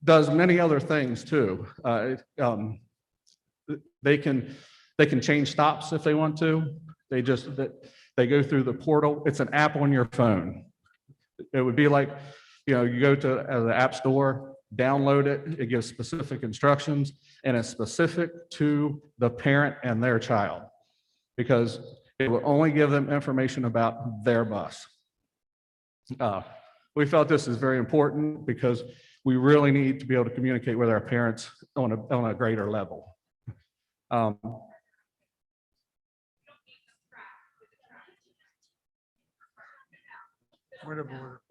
Does many other things too. They can change stops if they want to. They go through the portal. It's an app on your phone. It would be like, you know, you go to the app store, download it. It gives specific instructions, and it's specific to the parent and their child, because it will only give them information about their bus. We felt this is very important because we really need to be able to communicate with our parents on a greater level. Point of order.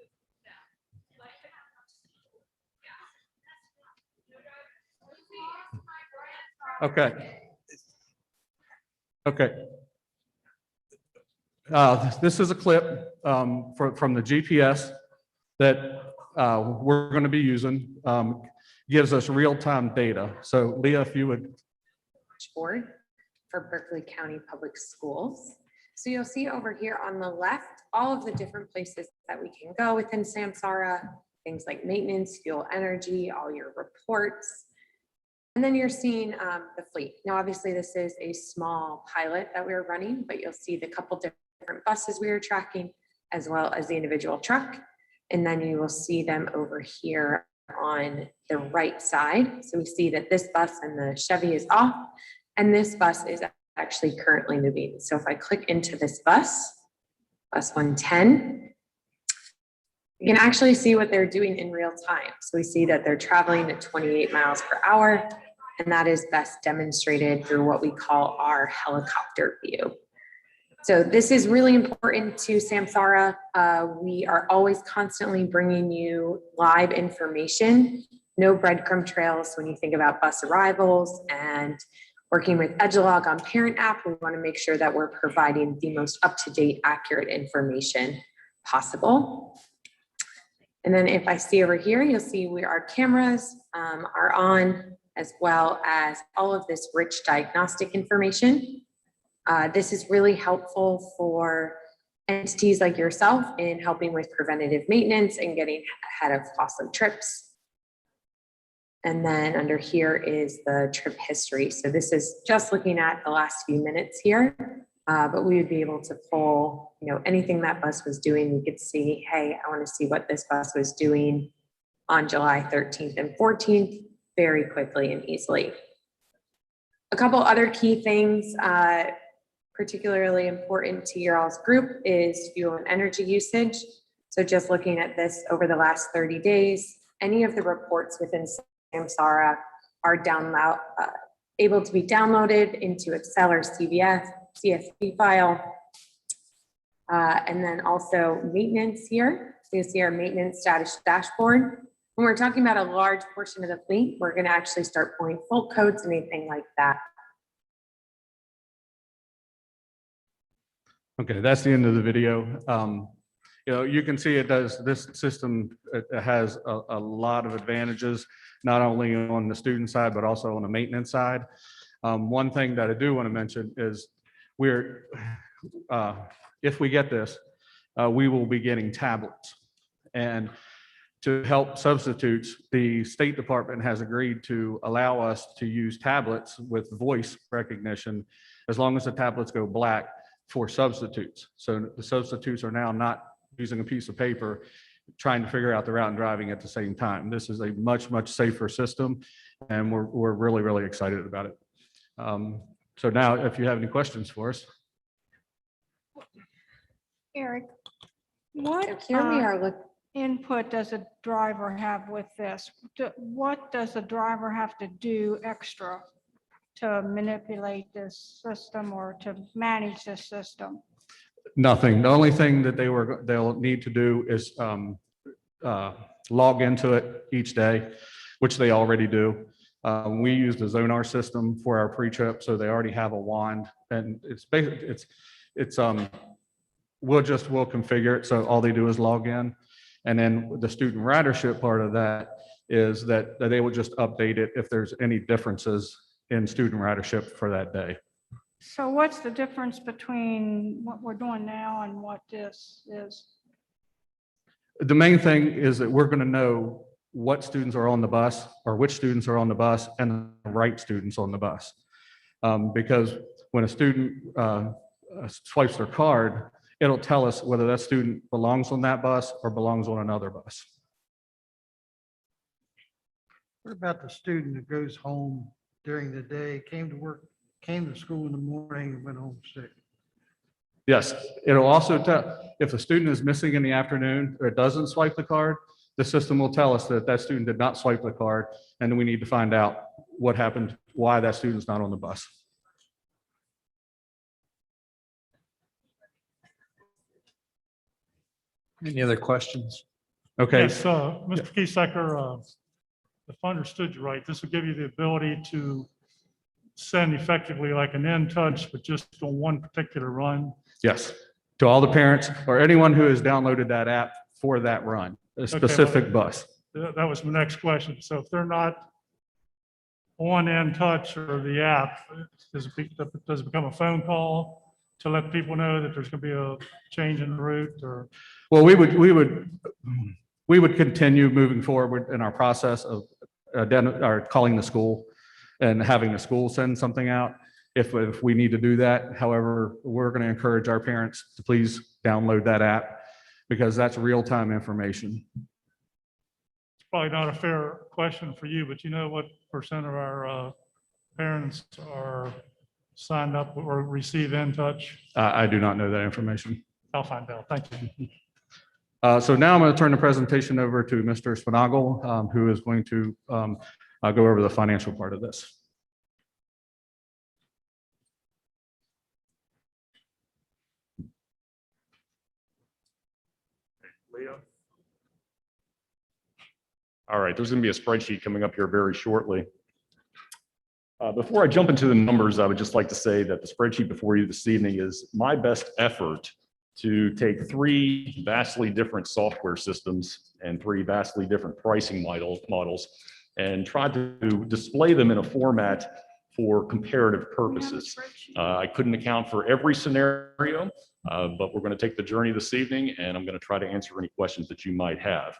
Okay. Okay. This is a clip from the GPS that we're going to be using. Gives us real-time data. So Leah, if you would. Board for Berkeley County Public Schools. So you'll see over here on the left, all of the different places that we can go within Samsara, things like maintenance, fuel, energy, all your reports. And then you're seeing the fleet. Now, obviously this is a small pilot that we're running, but you'll see the couple different buses we are tracking, as well as the individual truck. And then you will see them over here on the right side. So we see that this bus and the Chevy is off, and this bus is actually currently moving. So if I click into this bus 110, you can actually see what they're doing in real time. So we see that they're traveling at 28 miles per hour, and that is best demonstrated through what we call our helicopter view. So this is really important to Samsara. We are always constantly bringing you live information, no breadcrumb trails when you think about bus arrivals, and working with Edgelog on Parent App, we want to make sure that we're providing the most up-to-date, accurate information possible. And then if I see over here, you'll see our cameras are on, as well as all of this rich diagnostic information. This is really helpful for entities like yourself in helping with preventative maintenance and getting ahead of costly trips. And then under here is the trip history. So this is just looking at the last few minutes here, but we would be able to pull, anything that bus was doing. We could see, hey, I want to see what this bus was doing on July 13th and 14th very quickly and easily. A couple other key things, particularly important to your all's group, is fuel and energy usage. So just looking at this over the last 30 days, any of the reports within Samsara are able to be downloaded into Excel or CSV file. And then also maintenance here. So you see our maintenance status dashboard. When we're talking about a large portion of the fleet, we're going to actually start pulling full codes, anything like that. Okay, that's the end of the video. You can see this system has a lot of advantages, not only on the student side, but also on the maintenance side. One thing that I do want to mention is if we get this, we will be getting tablets. And to help substitutes, the State Department has agreed to allow us to use tablets with voice recognition as long as the tablets go black for substitutes. So the substitutes are now not using a piece of paper, trying to figure out the route and driving at the same time. This is a much, much safer system, and we're really, really excited about it. So now, if you have any questions for us. Eric, what Here we are. input does a driver have with this? What does the driver have to do extra to manipulate this system or to manage this system? Nothing. The only thing that they'll need to do is log into it each day, which they already do. We use the Zonar system for our pre-trip, so they already have a wand, and it's basically we'll configure it, so all they do is log in, and then the student ridership part of that is that they will just update it if there's any differences in student ridership for that day. So what's the difference between what we're doing now and what this is? The main thing is that we're going to know what students are on the bus, or which students are on the bus, and the right students on the bus. Because when a student swipes their card, it'll tell us whether that student belongs on that bus or belongs on another bus. What about the student that goes home during the day, came to school in the morning, and went home sick? Yes, it'll also tell if a student is missing in the afternoon or doesn't swipe the card, the system will tell us that that student did not swipe the card, and then we need to find out what happened, why that student's not on the bus. Any other questions? Okay. Yes, Mr. Kiesecker, if I understood you right, this will give you the ability to send effectively like an end touch, but just on one particular run. Yes, to all the parents or anyone who has downloaded that app for that run, a specific bus. That was my next question. So if they're not on end touch or the app, does it become a phone call to let people know that there's going to be a change in the route or? Well, we would continue moving forward in our process of calling the school and having the school send something out if we need to do that. However, we're going to encourage our parents to please download that app because that's real-time information. It's probably not a fair question for you, but you know what percent of our parents are signed up or receive in touch? I do not know that information. I'll find out. Thank you. So now I'm going to turn the presentation over to Mr. Spinagle, who is going to go over the financial part of this. Leo. All right, there's going to be a spreadsheet coming up here very shortly. Before I jump into the numbers, I would just like to say that the spreadsheet before you this evening is my best effort to take three vastly different software systems and three vastly different pricing models and try to display them in a format for comparative purposes. I couldn't account for every scenario, but we're going to take the journey this evening, and I'm going to try to answer any questions that you might have.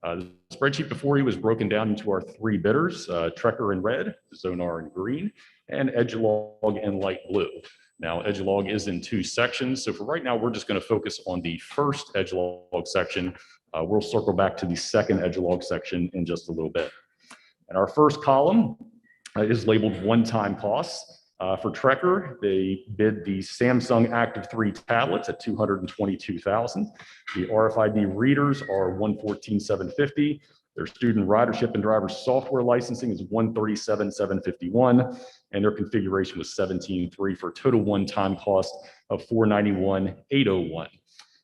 The spreadsheet before you is broken down into our three bidders, Trekker in red, Zonar in green, and Edgelog in light blue. Now, Edgelog is in two sections, so for right now, we're just going to focus on the first Edgelog section. We'll circle back to the second Edgelog section in just a little bit. And our first column is labeled one-time costs. For Trekker, they bid the Samsung Active 3 tablets at $222,000. The RFID readers are $114,750. Their student ridership and driver software licensing is $137,751, and their configuration was $17,300 for a total one-time cost of $491,801.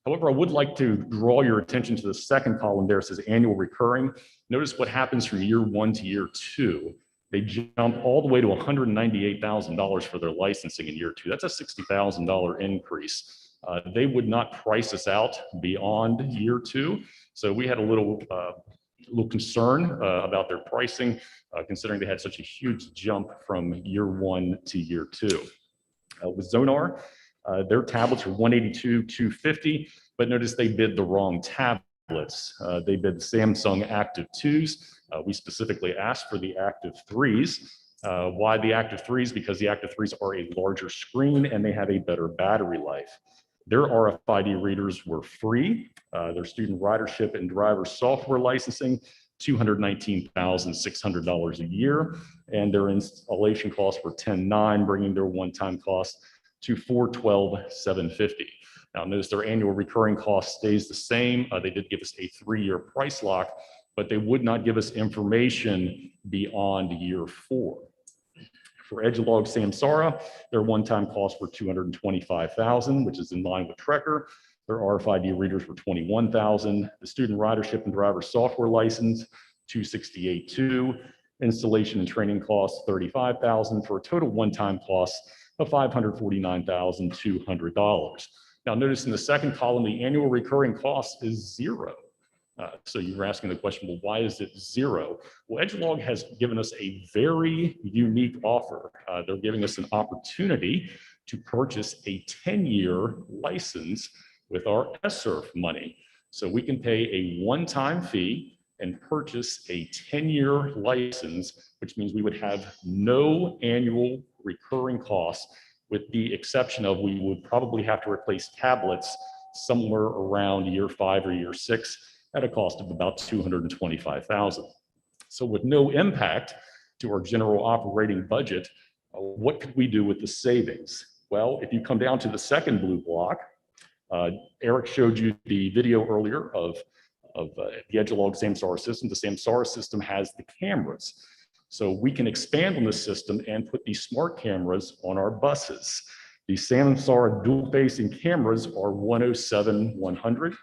However, I would like to draw your attention to the second column there. It says annual recurring. Notice what happens from year one to year two. They jump all the way to $198,000 for their licensing in year two. That's a $60,000 increase. They would not price us out beyond year two. So we had a little concern about their pricing, considering they had such a huge jump from year one to year two. With Zonar, their tablets were $182,250, but notice they bid the wrong tablets. They bid the Samsung Active 2s. We specifically asked for the Active 3s. Why the Active 3s? Because the Active 3s are a larger screen and they have a better battery life. Their RFID readers were free. Their student ridership and driver software licensing, $219,600 a year. And their installation costs were $10,900, bringing their one-time cost to $412,750. Now notice their annual recurring cost stays the same. They did give us a 3-year price lock, but they would not give us information beyond year 4. For Edgelog Samsara, their one-time costs were $225,000, which is in line with Trekker. Their RFID readers were $21,000. The student ridership and driver software license, $268,200. Installation and training costs, $35,000 for a total one-time cost of $549,200. Now notice in the second column, the annual recurring cost is 0. So you were asking the question, well, why is it 0? Well, Edgelog has given us a very unique offer. They're giving us an opportunity to purchase a 10-year license with our ESSER money. So we can pay a one-time fee and purchase a 10-year license, which means we would have no annual recurring costs, with the exception of we would probably have to replace tablets somewhere around year 5 or year 6 at a cost of about $225,000. So with no impact to our general operating budget, what could we do with the savings? Well, if you come down to the second blue block, Eric showed you the video earlier of the Edgelog Samsara system. The Samsara system has the cameras. So we can expand on this system and put these smart cameras on our buses. These Samsara dual-facing cameras are 107-100.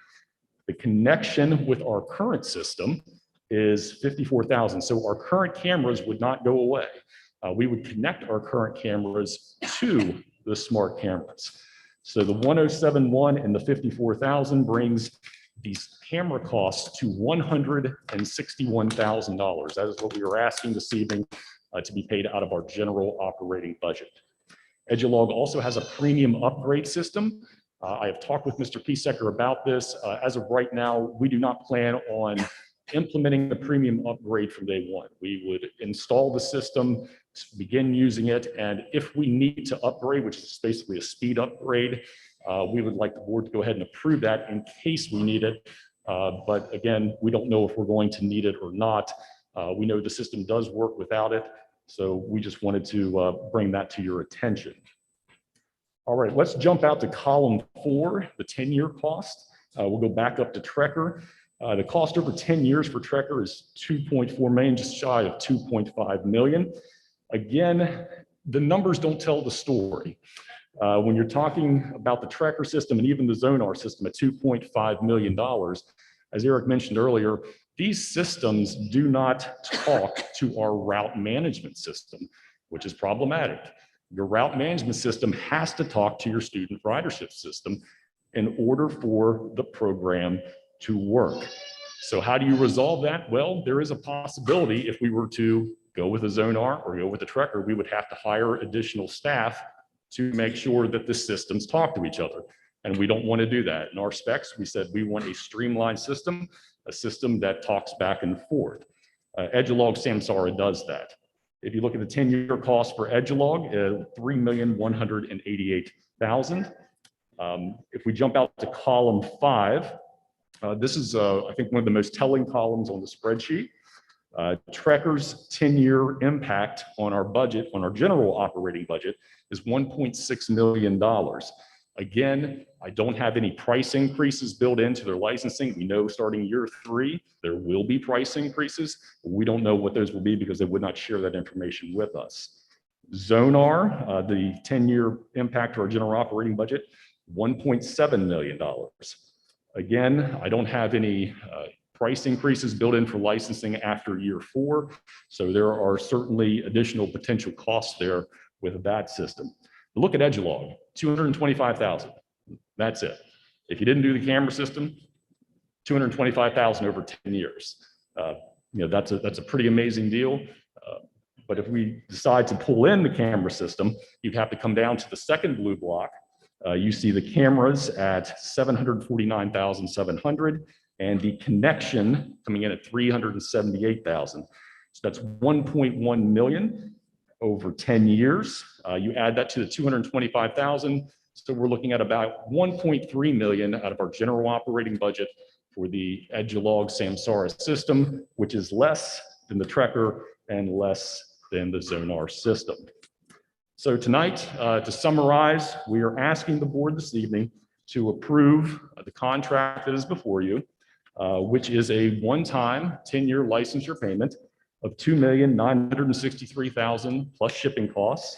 The connection with our current system is 54,000. So our current cameras would not go away. We would connect our current cameras to the smart cameras. So the 107.1 and the 54,000 brings these camera costs to $161,000. That is what we are asking this evening to be paid out of our general operating budget. Edgelog also has a premium upgrade system. I have talked with Mr. Piesecker about this. As of right now, we do not plan on implementing the premium upgrade from day one. We would install the system, begin using it, and if we need to upgrade, which is basically a speed upgrade, we would like the board to go ahead and approve that in case we need it. But again, we don't know if we're going to need it or not. We know the system does work without it, so we just wanted to bring that to your attention. All right, let's jump out to column 4, the 10-year cost. We'll go back up to Trekker. The cost over 10 years for Trekker is 2.4 million, just shy of 2.5 million. Again, the numbers don't tell the story. When you're talking about the Trekker system and even the Zonar system at $2.5 million, as Eric mentioned earlier, these systems do not talk to our route management system, which is problematic. Your route management system has to talk to your student ridership system in order for the program to work. So how do you resolve that? Well, there is a possibility if we were to go with a Zonar or go with a Trekker, we would have to hire additional staff to make sure that the systems talk to each other. And we don't want to do that. In our specs, we said we want a streamlined system, a system that talks back and forth. Edgelog Samsara does that. If you look at the 10-year cost for Edgelog, $3,188,000. If we jump out to column 5, this is, I think, one of the most telling columns on the spreadsheet. Trekker's 10-year impact on our budget, on our general operating budget, is $1.6 million. Again, I don't have any price increases built into their licensing. We know starting year 3, there will be price increases. But we don't know what those will be because they would not share that information with us. Zonar, the 10-year impact to our general operating budget, $1.7 million. Again, I don't have any price increases built in for licensing after year 4. So there are certainly additional potential costs there with that system. But look at Edgelog, $225,000. That's it. If you didn't do the camera system, $225,000 over 10 years. That's a pretty amazing deal. But if we decide to pull in the camera system, you'd have to come down to the second blue block. You see the cameras at $749,700 and the connection coming in at $378,000. So that's $1.1 million over 10 years. You add that to the $225,000. So we're looking at about $1.3 million out of our general operating budget for the Edgelog Samsara system, which is less than the Trekker and less than the Zonar system. So tonight, to summarize, we are asking the board this evening to approve the contract that is before you, which is a one-time 10-year licensure payment of $2,963,000 plus shipping costs.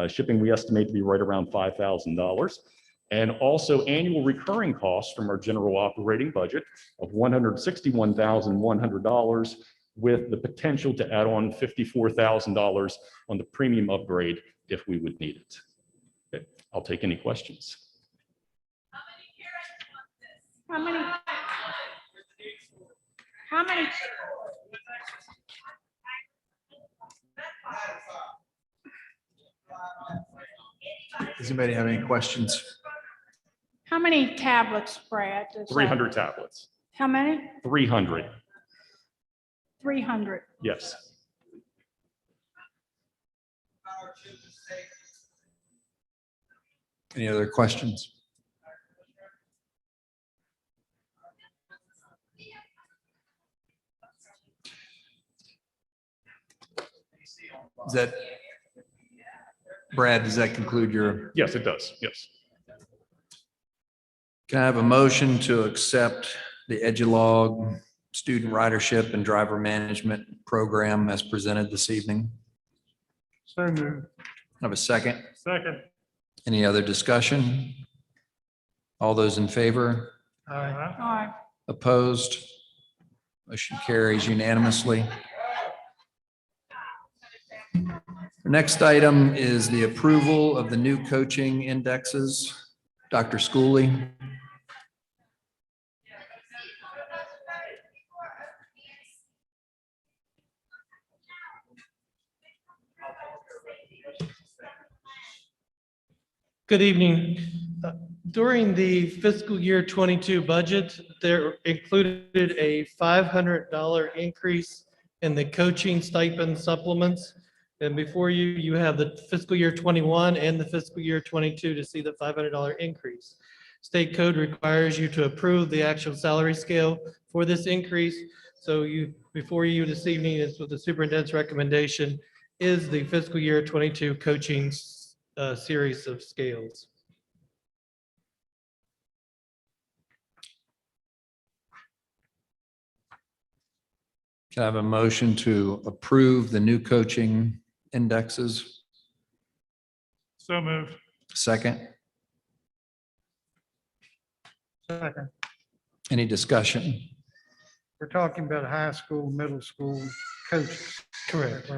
Shipping we estimate to be right around $5,000. And also annual recurring costs from our general operating budget of $161,100 with the potential to add on $54,000 on the premium upgrade if we would need it. Okay, I'll take any questions. How many? How many? Does anybody have any questions? How many tablets, Brad? 300 tablets. How many? 300. 300. Yes. Any other questions? Is that, Brad, does that conclude your? Yes, it does. Yes. Can I have a motion to accept the Edulog Student Ridership and Driver Management Program as presented this evening? So moved. Have a second? Second. Any other discussion? All those in favor? Aye. Opposed? Motion carries unanimously. The next item is the approval of the new coaching indexes. Dr. Schooley. Good evening. During the fiscal year 22 budget, there included a $500 increase in the coaching stipend supplements. And before you, you have the fiscal year 21 and the fiscal year 22 to see the $500 increase. State code requires you to approve the actual salary scale for this increase. So before you this evening is with the superintendent's recommendation is the fiscal year 22 coaching series of scales. Can I have a motion to approve the new coaching indexes? So moved. Second, Second. any discussion? We're talking about high school, middle school coaches. Correct.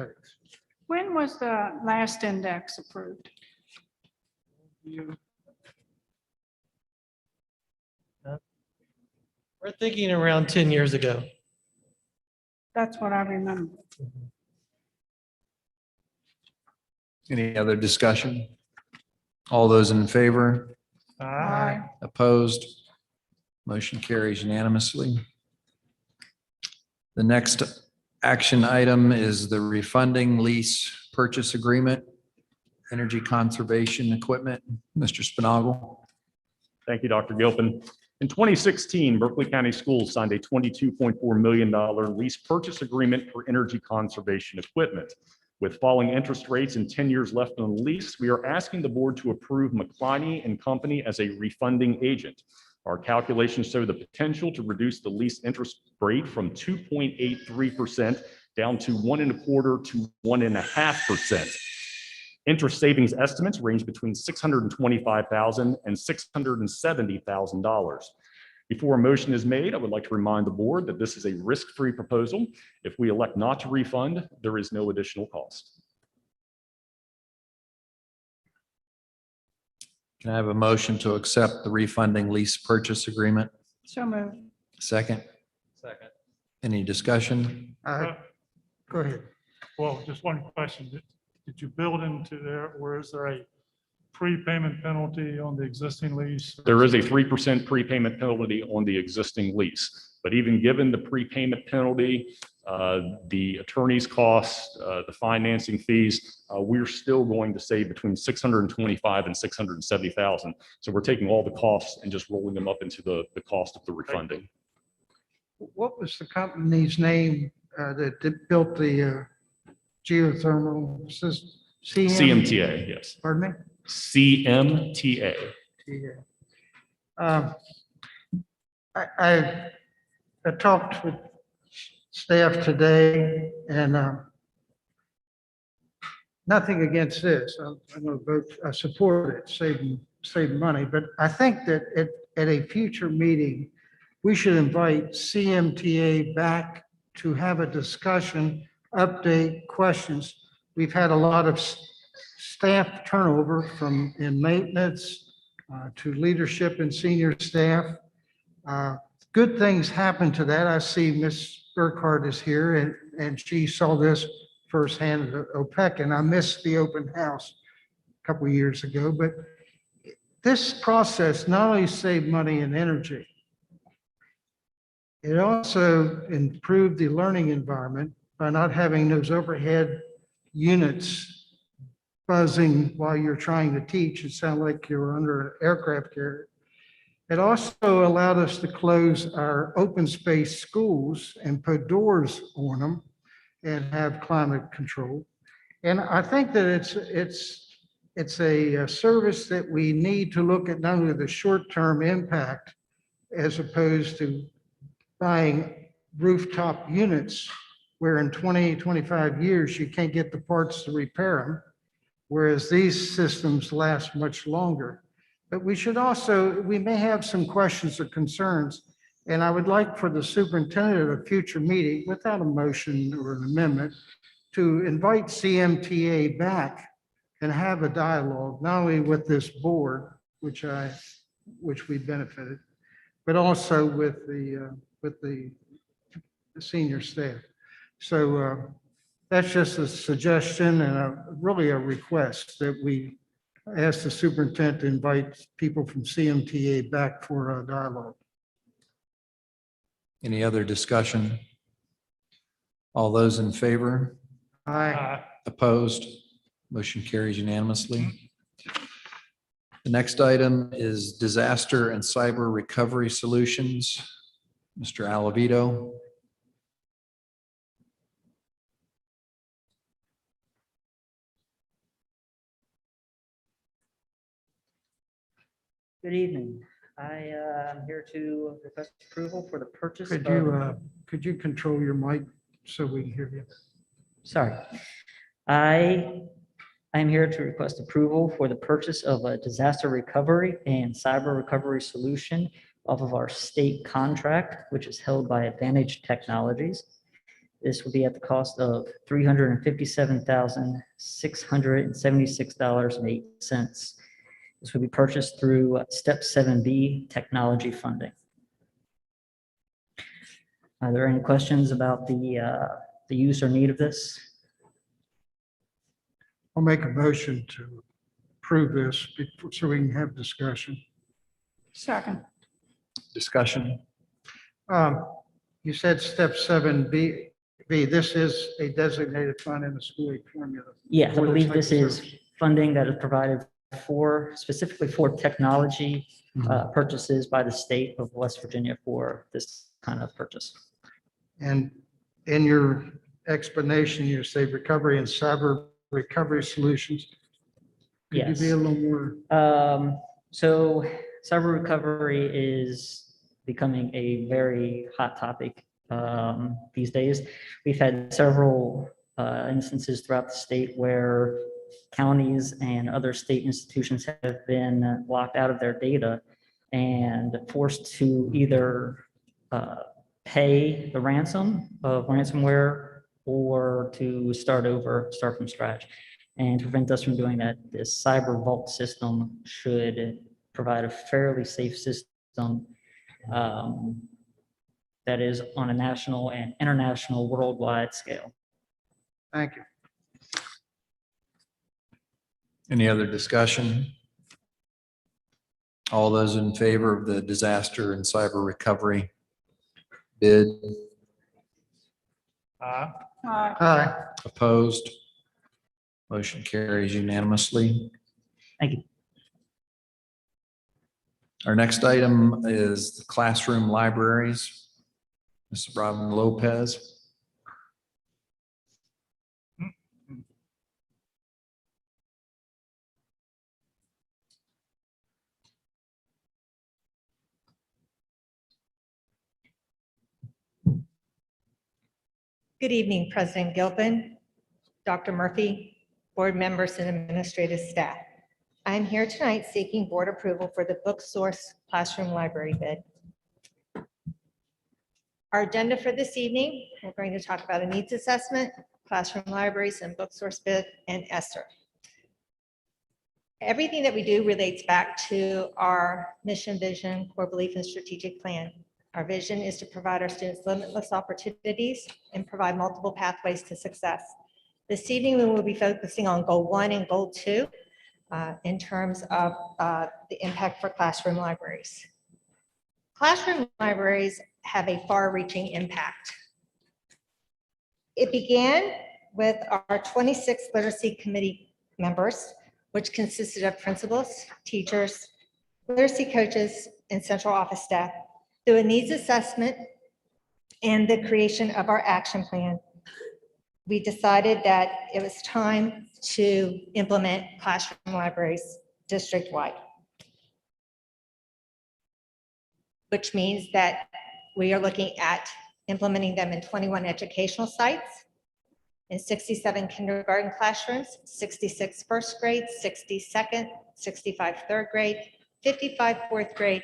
When was the last index approved? We're thinking around 10 years ago. That's what I remember. Any other discussion? All those in favor? Aye. Opposed? Motion carries unanimously. The next action item is the refunding lease purchase agreement, energy conservation equipment. Mr. Spinagle. Thank you, Dr. Gilpin. In 2016, Berkeley County Schools signed a $22.4 million lease purchase agreement for energy conservation equipment. With falling interest rates and 10 years left on the lease, we are asking the board to approve McCliney and Company as a refunding agent. Our calculations show the potential to reduce the lease interest rate from 2.83% down to 1.25% to 1.5%. Interest savings estimates range between $625,000 and $670,000. Before a motion is made, I would like to remind the board that this is a risk-free proposal. If we elect not to refund, there is no additional cost. Can I have a motion to accept the refunding lease purchase agreement? So moved. Second, Second. any discussion? Go ahead. Well, just one question. Did you build into there, or is there a prepayment penalty on the existing lease? There is a 3% prepayment penalty on the existing lease, but even given the prepayment penalty, the attorney's costs, the financing fees, we're still going to save between $625,000 and $670,000. So we're taking all the costs and just rolling them up into the cost of the refunding. What was the company's name that built the geothermal system? CMTA, yes. Pardon me? CMTA. I talked with staff today, and nothing against this. I'm going to vote, I support it, save money. But I think that at a future meeting, we should invite CMTA back to have a discussion, update, questions. We've had a lot of staff turnover from in maintenance to leadership and senior staff. Good things happen to that. I see Ms. Burkhardt is here, and she saw this firsthand at OPEC, and I missed the open house a couple of years ago. But this process not only saved money and energy, it also improved the learning environment by not having those overhead units buzzing while you're trying to teach. It sounded like you were under an aircraft carrier. It also allowed us to close our open space schools and put doors on them and have climate control. And I think that it's a service that we need to look at not only the short-term impact as opposed to buying rooftop units where in 20, 25 years, you can't get the parts to repair them, whereas these systems last much longer. But we should also, we may have some questions or concerns, and I would like for the superintendent at a future meeting, without a motion or an amendment, to invite CMTA back and have a dialogue, not only with this board, which we benefited, but also with the senior staff. So that's just a suggestion and really a request that we ask the superintendent to invite people from CMTA back for a dialogue. Any other discussion? All those in favor? Aye. Opposed? Motion carries unanimously. The next item is Disaster and Cyber Recovery Solutions. Mr. Alavito. Good evening. I am here to request approval for the purchase of. Could you control your mic so we can hear you? Sorry. I am here to request approval for the purchase of a disaster recovery and cyber recovery solution off of our state contract, which is held by Advantage Technologies. This will be at the cost of $357,676.08. This will be purchased through Step 7B technology funding. Are there any questions about the use or need of this? I'll make a motion to approve this so we can have discussion. Second. Discussion. You said step 7B. This is a designated fund in the school aid formula. Yes, I for believe type this of is service. funding that is provided for, specifically for technology purchases by the state of West Virginia for this kind of purchase. And in your explanation, you say recovery and cyber recovery solutions. Could you Yes. be a little more? So cyber recovery is becoming a very hot topic these days. We've had several instances throughout the state where counties and other state institutions have been locked out of their data and forced to either pay the ransom of ransomware or to start from scratch. And to prevent us from doing that, this cyber vault system should provide a fairly safe system that is on a national and international worldwide scale. Thank you. Any other discussion? All those in favor of the disaster and cyber recovery bid? Aye. Opposed? Motion carries unanimously. Thank you. Our next item is the classroom libraries. Mr. Robin Lopez. Good evening, President Gilpin, Dr. Murphy, board members and administrative staff. I am here tonight seeking board approval for the Booksource Classroom library bid. Our agenda for this evening, we're going to talk about a needs assessment, classroom libraries, and Booksource bid, and ESSER. Everything that we do relates back to our mission, vision, core belief, and strategic plan. Our vision is to provide our students limitless opportunities and provide multiple pathways to success. This evening, we will be focusing on goal 1 and goal 2 in terms of the impact for classroom libraries. Classroom libraries have a far-reaching impact. It began with our 26 literacy committee members, which consisted of principals, teachers, literacy coaches, and central office staff. Through a needs assessment and the creation of our action plan, we decided that it was time to implement classroom libraries district-wide, which means that We are looking at implementing them in 21 educational sites, in 67 kindergarten classrooms, 66 first grade, 60 second, 65 third grade, 55 fourth grade,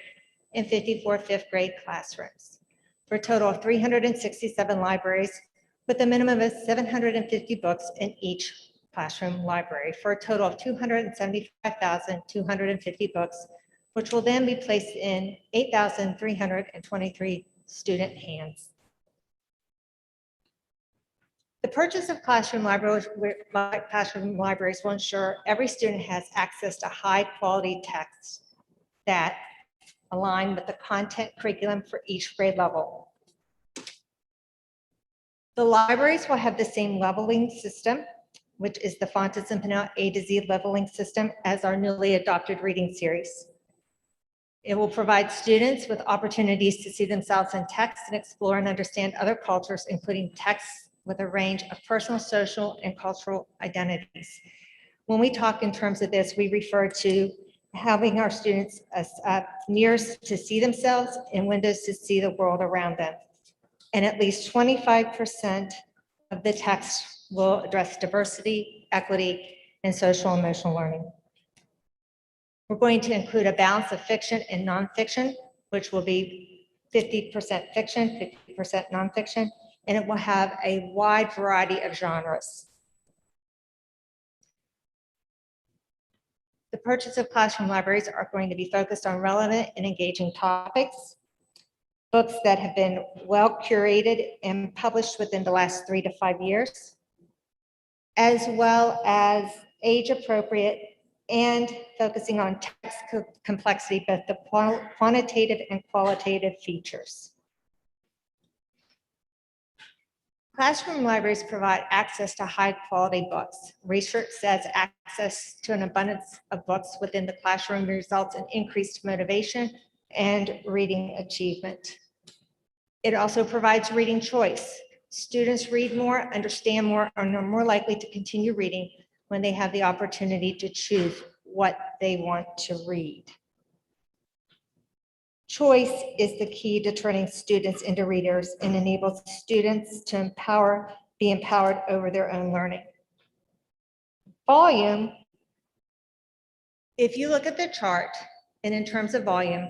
and 54 fifth grade classrooms, for a total of 367 libraries with a minimum of 750 books in each classroom library, for a total of 275,250 books, which will then be placed in 8,323 student hands. The purchase of classroom libraries will ensure every student has access to high-quality texts that align with the content curriculum for each grade level. The libraries will have the same leveling system, which is the Fontes and Pinnell A to Z leveling system, as our newly adopted reading series. It will provide students with opportunities to see themselves in text and explore and understand other cultures, including texts with a range of personal, social, and cultural identities. When we talk in terms of this, we refer to having our students mirrors to see themselves and windows to see the world around them. And at least 25% of the text will address diversity, equity, and social emotional learning. We're going to include a balance of fiction and nonfiction, which will be 50% fiction, 50% nonfiction, and it will have a wide variety of genres. The purchase of classroom libraries are going to be focused on relevant and engaging topics, books that have been well curated and published within the last 3 to 5 years, as well as age appropriate and focusing on text complexity, both the quantitative and qualitative features. Classroom libraries provide access to high-quality books. Research says access to an abundance of books within the classroom results in increased motivation and reading achievement. It also provides reading choice. Students read more, understand more, and are more likely to continue reading when they have the opportunity to choose what they want to read. Choice is the key to turning students into readers and enables students to be empowered over their own learning. Volume, if you look at the chart, and in terms of volume,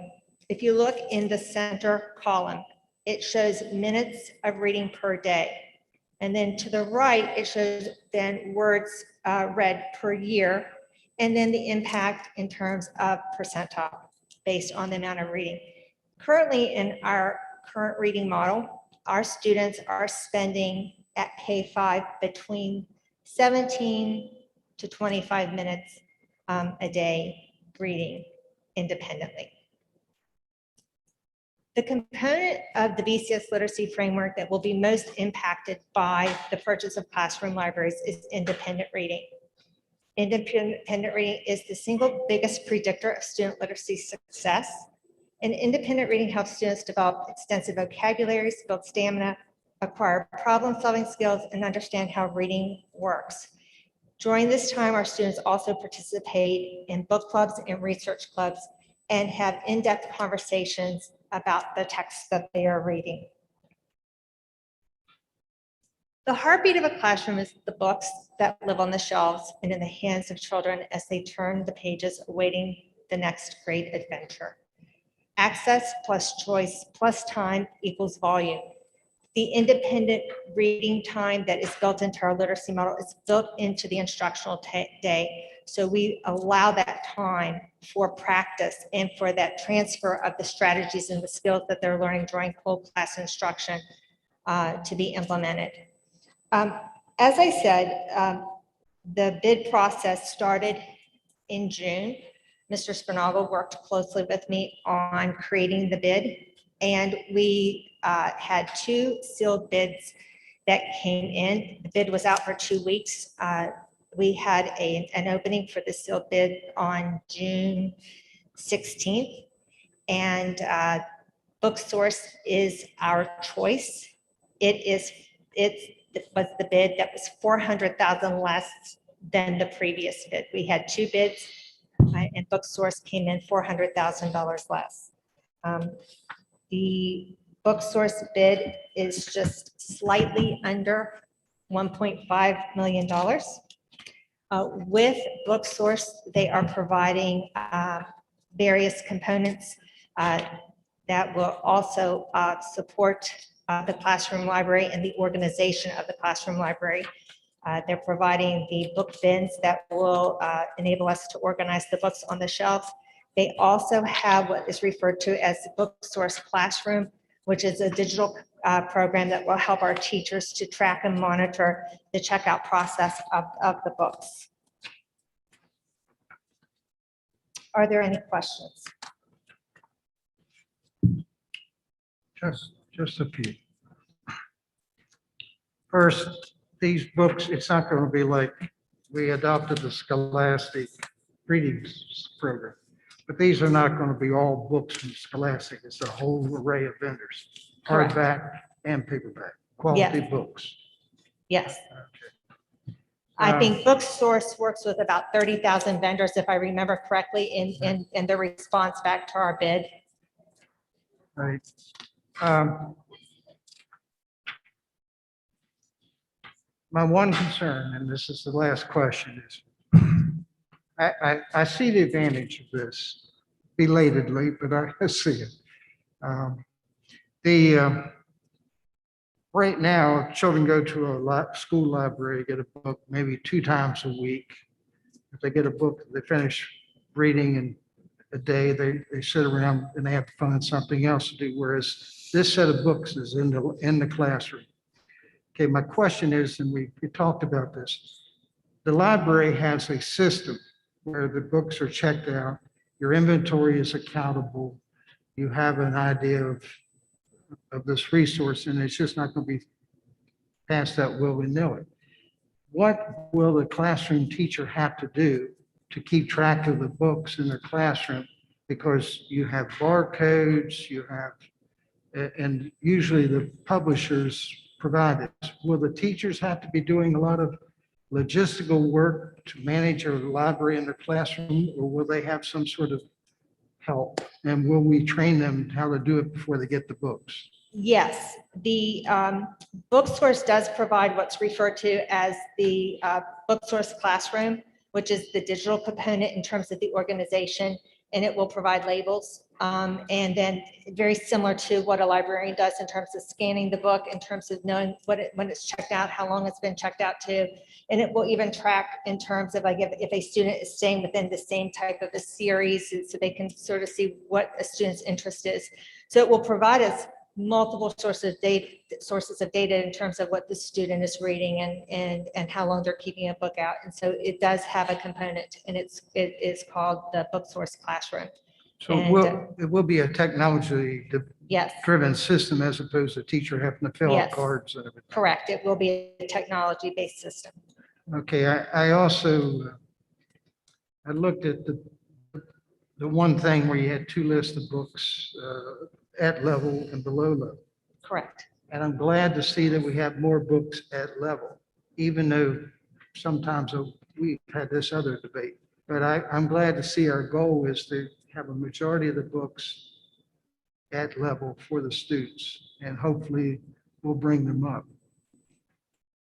if you look in the center column, it shows minutes of reading per day. And then to the right, it shows then words read per year, and then the impact in terms of percentile based on the amount of reading. Currently, in our current reading model, our students are spending at K-5 between 17 to 25 minutes a day reading independently. The component of the BCS literacy framework that will be most impacted by the purchase of classroom libraries is independent reading. Independent reading is the single biggest predictor of student literacy success. And independent reading helps students develop extensive vocabularies, build stamina, acquire problem-solving skills, and understand how reading works. During this time, our students also participate in book clubs and research clubs and have in-depth conversations about the texts that they are reading. The heartbeat of a classroom is the books that live on the shelves and in the hands of children as they turn the pages awaiting the next great adventure. Access plus choice plus time equals volume. The independent reading time that is built into our literacy model is built into the instructional day. So we allow that time for practice and for that transfer of the strategies and the skills that they're learning during whole class instruction to be implemented. As I said, the bid process started in June. Mr. Spinagle worked closely with me on creating the bid, and we had 2 sealed bids that came in. The bid was out for 2 weeks. We had an opening for the sealed bid on June 16th, and Booksource is our choice. It was the bid that was $400,000 less than the previous bid. We had 2 bids, and Booksource came in $400,000 less. The Booksource bid is just slightly under $1.5 million. With Booksource, they are providing various components that will also support the classroom library and the organization of the classroom library. They're providing the book bins that will enable us to organize the books on the shelves. They also have what is referred to as the Booksource Classroom, which is a digital program that will help our teachers to track and monitor the checkout process of the books. Are there any questions? Just a few. First, these books, it's not going to be like we adopted the Scholastic reading program, but these are not going to be all books from Scholastic. It's a whole array of vendors, Correct. hardback and paperback, quality books. Yes. I think Booksource works with about 30,000 vendors, if I remember correctly, in the response back to our bid. Right. My one concern, and this is the last question, is I see the advantage of this belatedly, but I see it. Right now, children go to a school library, get a book maybe 2 times a week. If they get a book, they finish reading in a day, they sit around and they have to find something else to do, whereas this set of books is in the classroom. Okay, my question is, and we talked about this, the library has a system where the books are checked out, your inventory is accountable, you have an idea of this resource, and it's just not going to be passed out willy-nilly. What will the classroom teacher have to do to keep track of the books in their classroom? Because you have barcodes, you have, and usually the publishers provide it. Will the teachers have to be doing a lot of logistical work to manage a library in their classroom, or will they have some sort of help? And will we train them how to do it before they get the books? Yes, the Booksource does provide what's referred to as the Booksource Classroom, which is the digital component in terms of the organization, and it will provide labels. And then very similar to what a librarian does in terms of scanning the book, in terms of knowing when it's checked out, how long it's been checked out to. And it will even track in terms of like if a student is staying within the same type of a series, so they can sort of see what a student's interest is. So it will provide us multiple sources of data in terms of what the student is reading and how long they're keeping a book out. And so it does have a component, and it is called the Booksource Classroom. So And, it will be a technology yes, driven system as opposed to teacher having to fill out Yes. cards and everything. correct. It will be a technology-based system. Okay, I also, I looked at the one thing where you had 2 lists of books at level and below level. Correct. And I'm glad to see that we have more books at level, even though sometimes we've had this other debate. But I'm glad to see our goal is to have a majority of the books at level for the students, and hopefully we'll bring them up.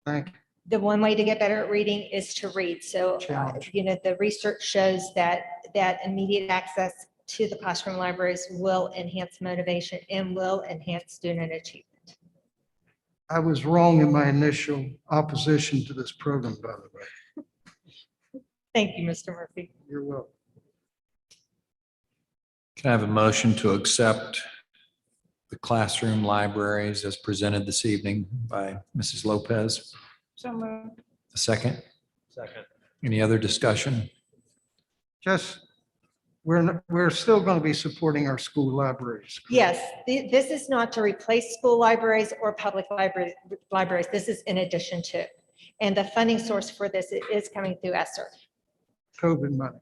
Thank you. The one way to get better at reading is to read. So, Challenge. the research shows that immediate access to the classroom libraries will enhance motivation and will enhance student achievement. I was wrong in my initial opposition to this program, by the way. Thank you, Mr. Murphy. You're welcome. Can I have a motion to accept the classroom libraries as presented this evening by Mrs. Lopez? So moved. A second? Second. Any other discussion? Just, we're still going to be supporting our school libraries. Yes, this is not to replace school libraries or public libraries. This is in addition to. And the funding source for this is coming through ESSER. COVID money.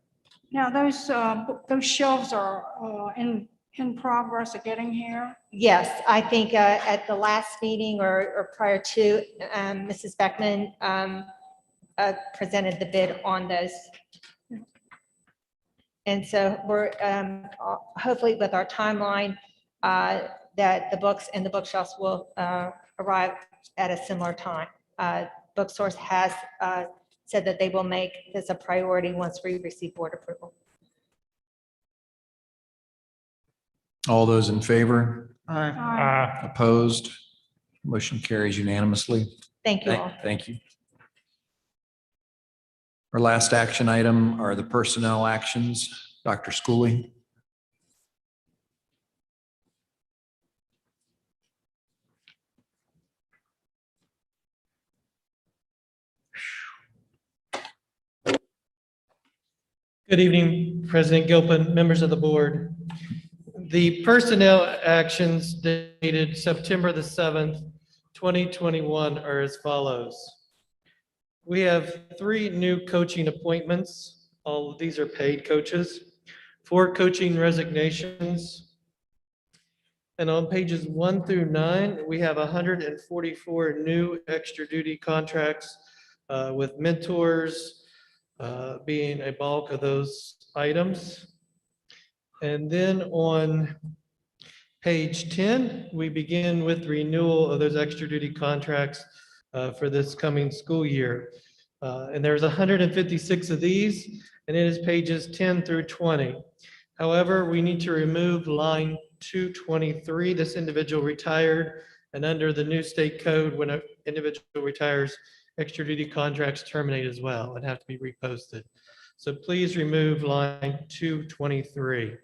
Now, those shelves are in progress of getting here. Yes, I think at the last meeting or prior to, Mrs. Beckman presented the bid on those. And so we're hopefully with our timeline, that the books and the bookshelves will arrive at a similar time. Booksource has said that they will make this a priority once we receive board approval. All those in favor? Aye. Opposed? Motion carries unanimously. Thank you all. Thank you. Our last action item are the personnel actions. Dr. Schooley. Good evening, President Gilpin, members of the board. The personnel actions dated September the 7th, 2021 are as follows. We have 3 new coaching appointments. All of these are paid coaches, 4 coaching resignations. And on pages 1 through 9, we have 144 new extra duty contracts with mentors, being a bulk of those items. And then on page 10, we begin with renewal of those extra duty contracts for this coming school year. And there's 156 of these, and it is pages 10 through 20. However, we need to remove line 223. This individual retired, and under the new state code, when an individual retires, extra duty contracts terminate as well and have to be reposted. So please remove line 223.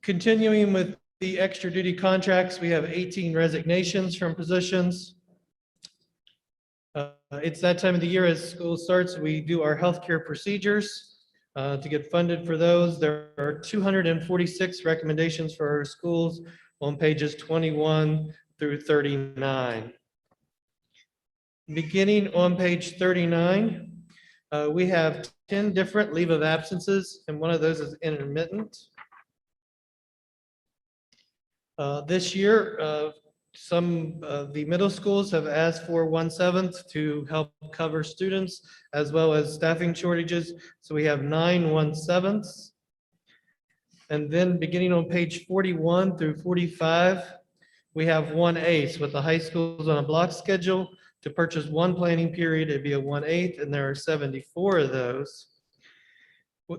Continuing with the extra duty contracts, we have 18 resignations from positions. It's that time of the year as school starts, we do our healthcare procedures to get funded for those. There are 246 recommendations for our schools on pages 21 through 39. Beginning on page 39, we have 10 different leave of absences, and one of those is intermittent. This year, some of the middle schools have asked for 1/7 to help cover students as well as staffing shortages. So we have 9 1/7. And then beginning on page 41 through 45, we have 1/8 with the high schools on a block schedule. To purchase 1 planning period, it'd be a 1/8, and there are 74 of those.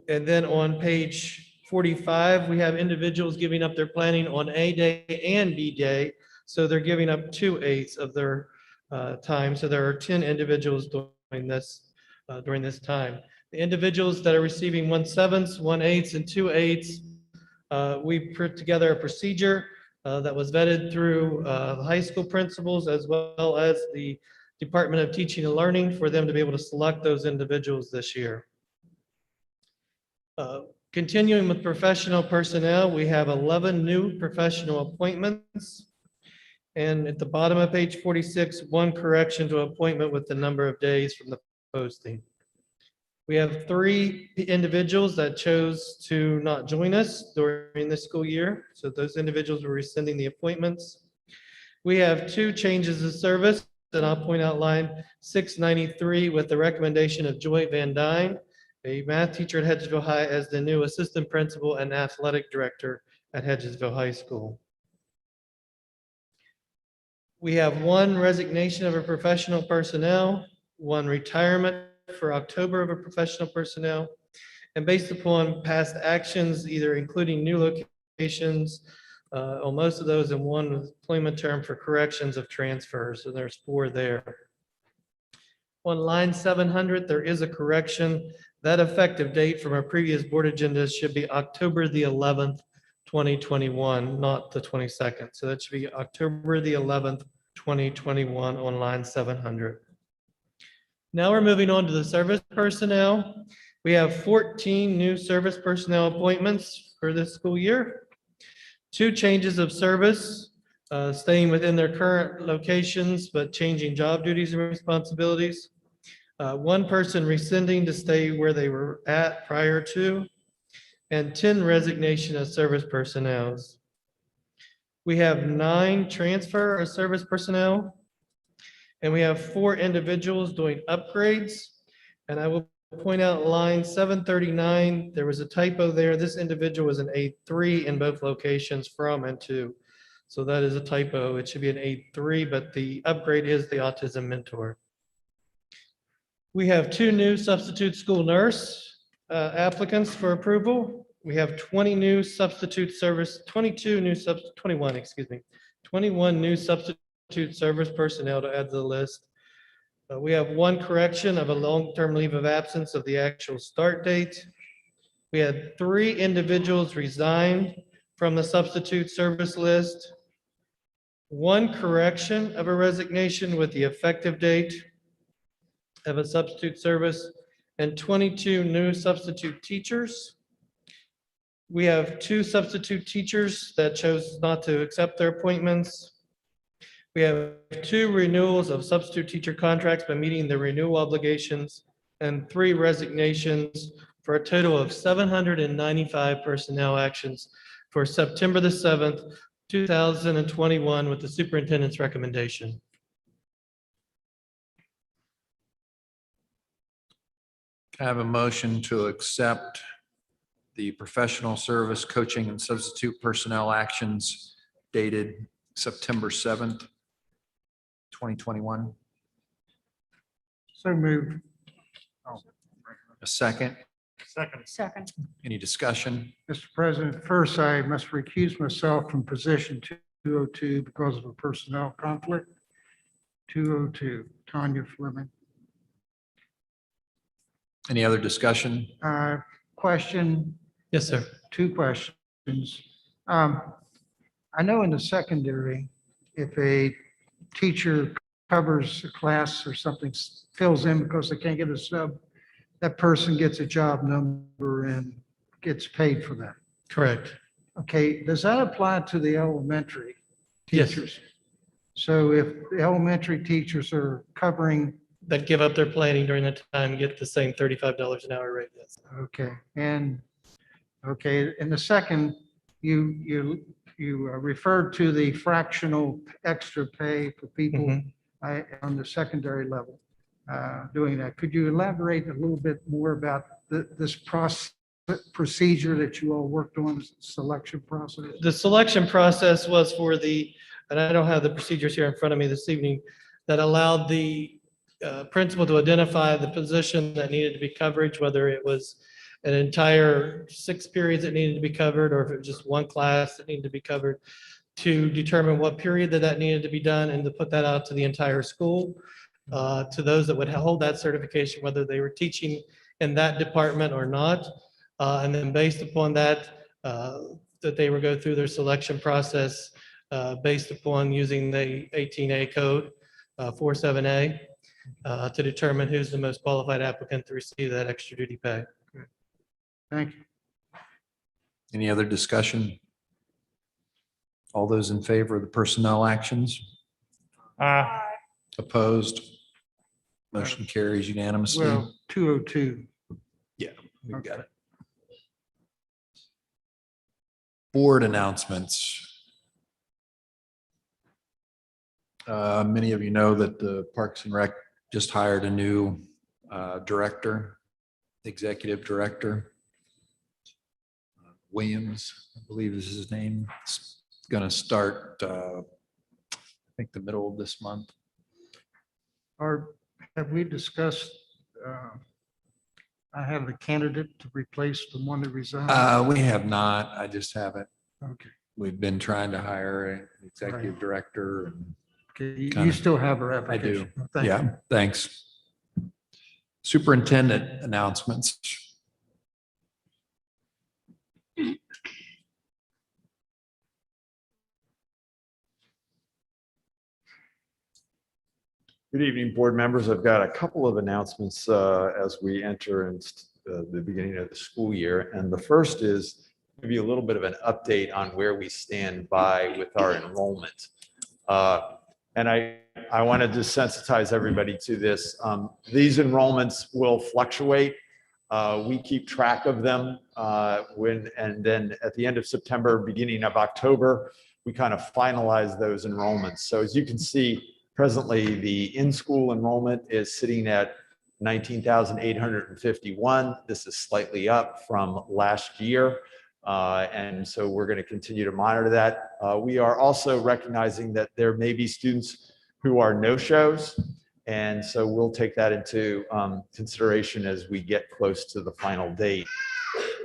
And then on page 45, we have individuals giving up their planning on A day and B day. So they're giving up 2/8 of their time. So there are 10 individuals doing this during this time. The individuals that are receiving 1/7, 1/8, and 2/8, we put together a procedure that was vetted through the high school principals as well as the Department of Teaching and Learning for them to be able to select those individuals this year. Continuing with professional personnel, we have 11 new professional appointments. And at the bottom of page 46, 1 correction to appointment with the number of days from the posting. We have 3 individuals that chose to not join us during this school year. So those individuals were rescinding the appointments. We have 2 changes of service, and I'll point out line 693 with the recommendation of Joy Van Dyne, a math teacher at Hedgesville High, as the new assistant principal and athletic director at Hedgesville High School. We have 1 resignation of a professional personnel, 1 retirement for October of a professional personnel, and based upon past actions, either including new locations on most of those, and 1 employment term for corrections of transfers. So there's 4 there. On line 700, there is a correction. That effective date from our previous board agenda should be October the 11th, 2021, not the 22nd. So that should be October the 11th, 2021 on line 700. Now we're moving on to the service personnel. We have 14 new service personnel appointments for this school year. 2 changes of service, staying within their current locations, but changing job duties and responsibilities. 1 person rescinding to stay where they were at prior to, and 10 resignation of service personnel. We have 9 transfer of service personnel, and we have 4 individuals doing upgrades. And I will point out line 739, there was a typo there. This individual was an A3 in both locations from and to. So that is a typo. It should be an A3, but the upgrade is the autism mentor. We have 2 new substitute school nurse applicants for approval. We have 20 new substitute service, 22 new 21, excuse me, 21 new substitute service personnel to add to the list. We have 1 correction of a long-term leave of absence of the actual start date. We had 3 individuals resign from the substitute service list. 1 correction of a resignation with the effective date of a substitute service, and 22 new substitute teachers. We have 2 substitute teachers that chose not to accept their appointments. We have 2 renewals of substitute teacher contracts by meeting the renewal obligations, and 3 resignations for a total of 795 personnel actions for September the 7th, 2021, with the superintendent's recommendation. Can I have a motion to accept the professional service, coaching, and substitute personnel actions dated September 7th, 2021? So moved. A second? Second. Any discussion? Mr. President, first, I must recuse myself from position 202 because of a personnel conflict. 202, Tanya Fleming. Any other discussion? Question. Yes, sir. 2 questions. I know in the secondary, if a teacher covers a class or something, fills in because they can't get a sub, that person gets a job number and gets paid for that. Correct. Okay, does that apply to the elementary Yes. teachers? So if the elementary teachers are covering, That give up their planning during that time and get the same $35 an hour rate. Yes. okay, and, okay, and the second, you referred to the fractional extra pay for people on the secondary level doing that. Could you elaborate a little bit more about this procedure that you all worked on, selection process? The selection process was for the, and I don't have the procedures here in front of me this evening, that allowed the principal to identify the position that needed to be coverage, whether it was an entire 6 periods that needed to be covered, or if it was just 1 class that needed to be covered, to determine what period that needed to be done, and to put that out to the entire school, to those that would hold that certification, whether they were teaching in that department or not. And then based upon that, that they would go through their selection process based upon using the 18A code, 47A, to determine who's the most qualified applicant to receive that extra duty pay. Thank you. Any other discussion? All those in favor of the personnel actions? Opposed? Motion carries unanimously. Well, 202. Yeah, we've got it. Board announcements. Many of you know that the Parks and Rec just hired a new director, executive director. Williams, I believe is his name. It's going to start, I think, the middle of this month. Have we discussed, I have a candidate to replace the one that resigned? We have not. I just haven't. Okay. We've been trying to hire an executive Right. director. And Okay, you kinda- still have her I application? do. Thank Yeah, you. thanks. Superintendent announcements. Good evening, board members. I've got a couple of announcements as we enter into the beginning of the school year. And the first is give you a little bit of an update on where we stand by with our enrollment. And I wanted to sensitize everybody to this. These enrollments will fluctuate. We keep track of them and then at the end of September, beginning of October, we kind of finalize those enrollments. So as you can see, presently the in-school enrollment is sitting at 19,851. This is slightly up from last year. And so we're going to continue to monitor that. We are also recognizing that there may be students who are no-shows. And so we'll take that into consideration as we get close to the final date.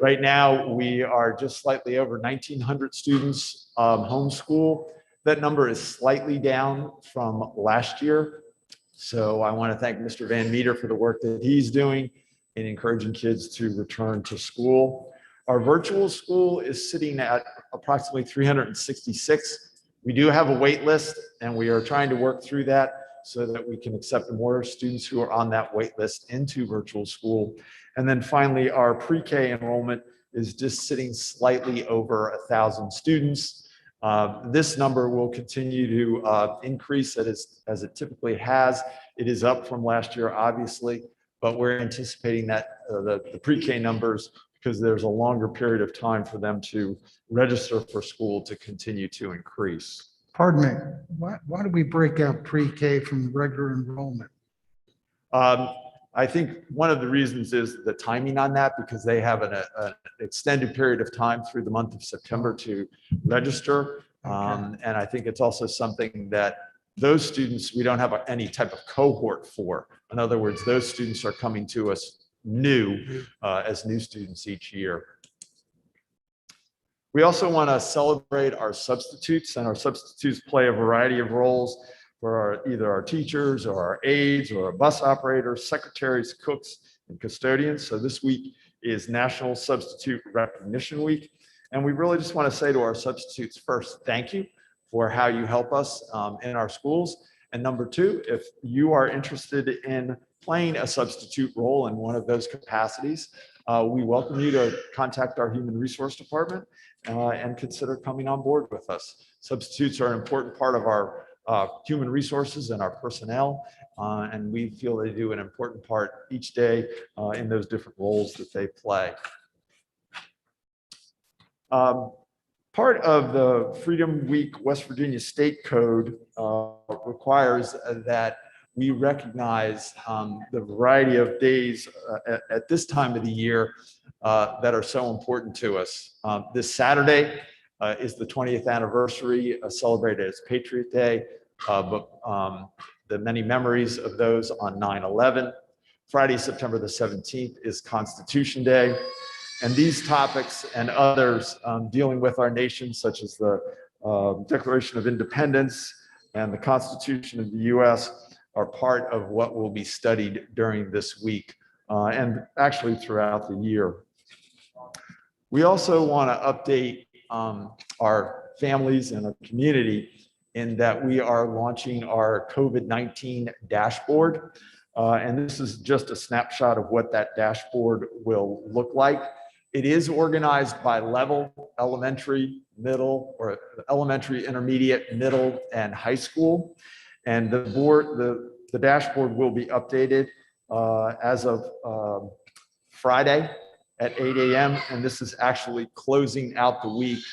Right now, we are just slightly over 1,900 students homeschool. That number is slightly down from last year. So I want to thank Mr. Van Meter for the work that he's doing in encouraging kids to return to school. Our virtual school is sitting at approximately 366. We do have a wait list, and we are trying to work through that so that we can accept more students who are on that wait list into virtual school. And then finally, our pre-K enrollment is just sitting slightly over 1,000 students. This number will continue to increase as it typically has. It is up from last year, obviously, but we're anticipating that the pre-K numbers, because there's a longer period of time for them to register for school, to continue to increase. Pardon me, why do we break out pre-K from regular enrollment? I think one of the reasons is the timing on that, because they have an extended period of time through the month of September to register. And I think it's also something that those students, we don't have any type of cohort for. In other words, those students are coming to us new as new students each year. We also want to celebrate our substitutes, and our substitutes play a variety of roles for either our teachers or our aides or our bus operators, secretaries, cooks, and custodians. So this week is National Substitute Recognition Week. And we really just want to say to our substitutes, first, thank you for how you help us in our schools. And number two, if you are interested in playing a substitute role in one of those capacities, we welcome you to contact our Human Resource Department and consider coming on board with us. Substitutes are an important part of our human resources and our personnel, and we feel they do an important part each day in those different roles that they play. Part of the Freedom Week West Virginia State Code requires that we recognize the variety of days at this time of the year that are so important to us. This Saturday is the 20th anniversary, celebrated as Patriot Day, but the many memories of those on 9/11. Friday, September the 17th is Constitution Day. And these topics and others dealing with our nation, such as the Declaration of Independence and the Constitution of the U.S., are part of what will be studied during this week and actually throughout the year. We also want to update our families and our community in that we are launching our COVID-19 dashboard. And this is just a snapshot of what that dashboard will look like. It is organized by level: elementary, middle, or elementary, intermediate, middle, and high school. And the dashboard will be updated as of Friday at 8 a.m. And this is actually closing out the week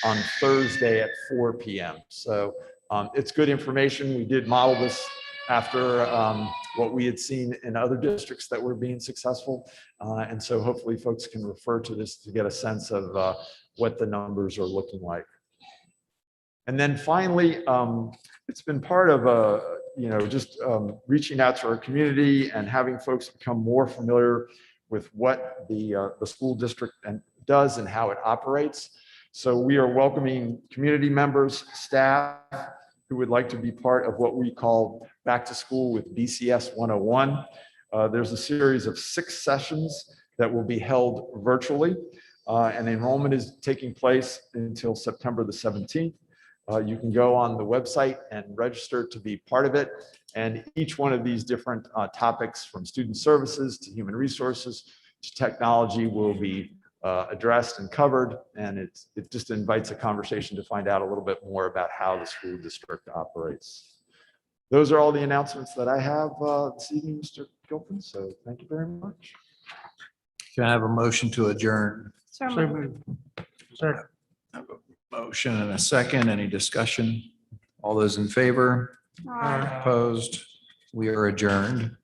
on Thursday at 4 p.m. So it's good information. We did model this after what we had seen in other districts that were being successful. And so hopefully folks can refer to this to get a sense of what the numbers are looking like. And then finally, it's been part of just reaching out to our community and having folks become more familiar with what the school district does and how it operates. So we are welcoming community members, staff who would like to be part of what we call Back to School with BCS 101. There's a series of 6 sessions that will be held virtually, and enrollment is taking place until September the 17th. You can go on the website and register to be part of it. And each one of these different topics, from student services to human resources to technology, will be addressed and covered. And it just invites a conversation to find out a little bit more about how the school district operates. Those are all the announcements that I have this evening, Mr. Gilpin. So thank you very much. Can I have a motion to adjourn? So moved. Second. Motion and a second. Any discussion? All those in favor? Aye. Opposed? We are adjourned.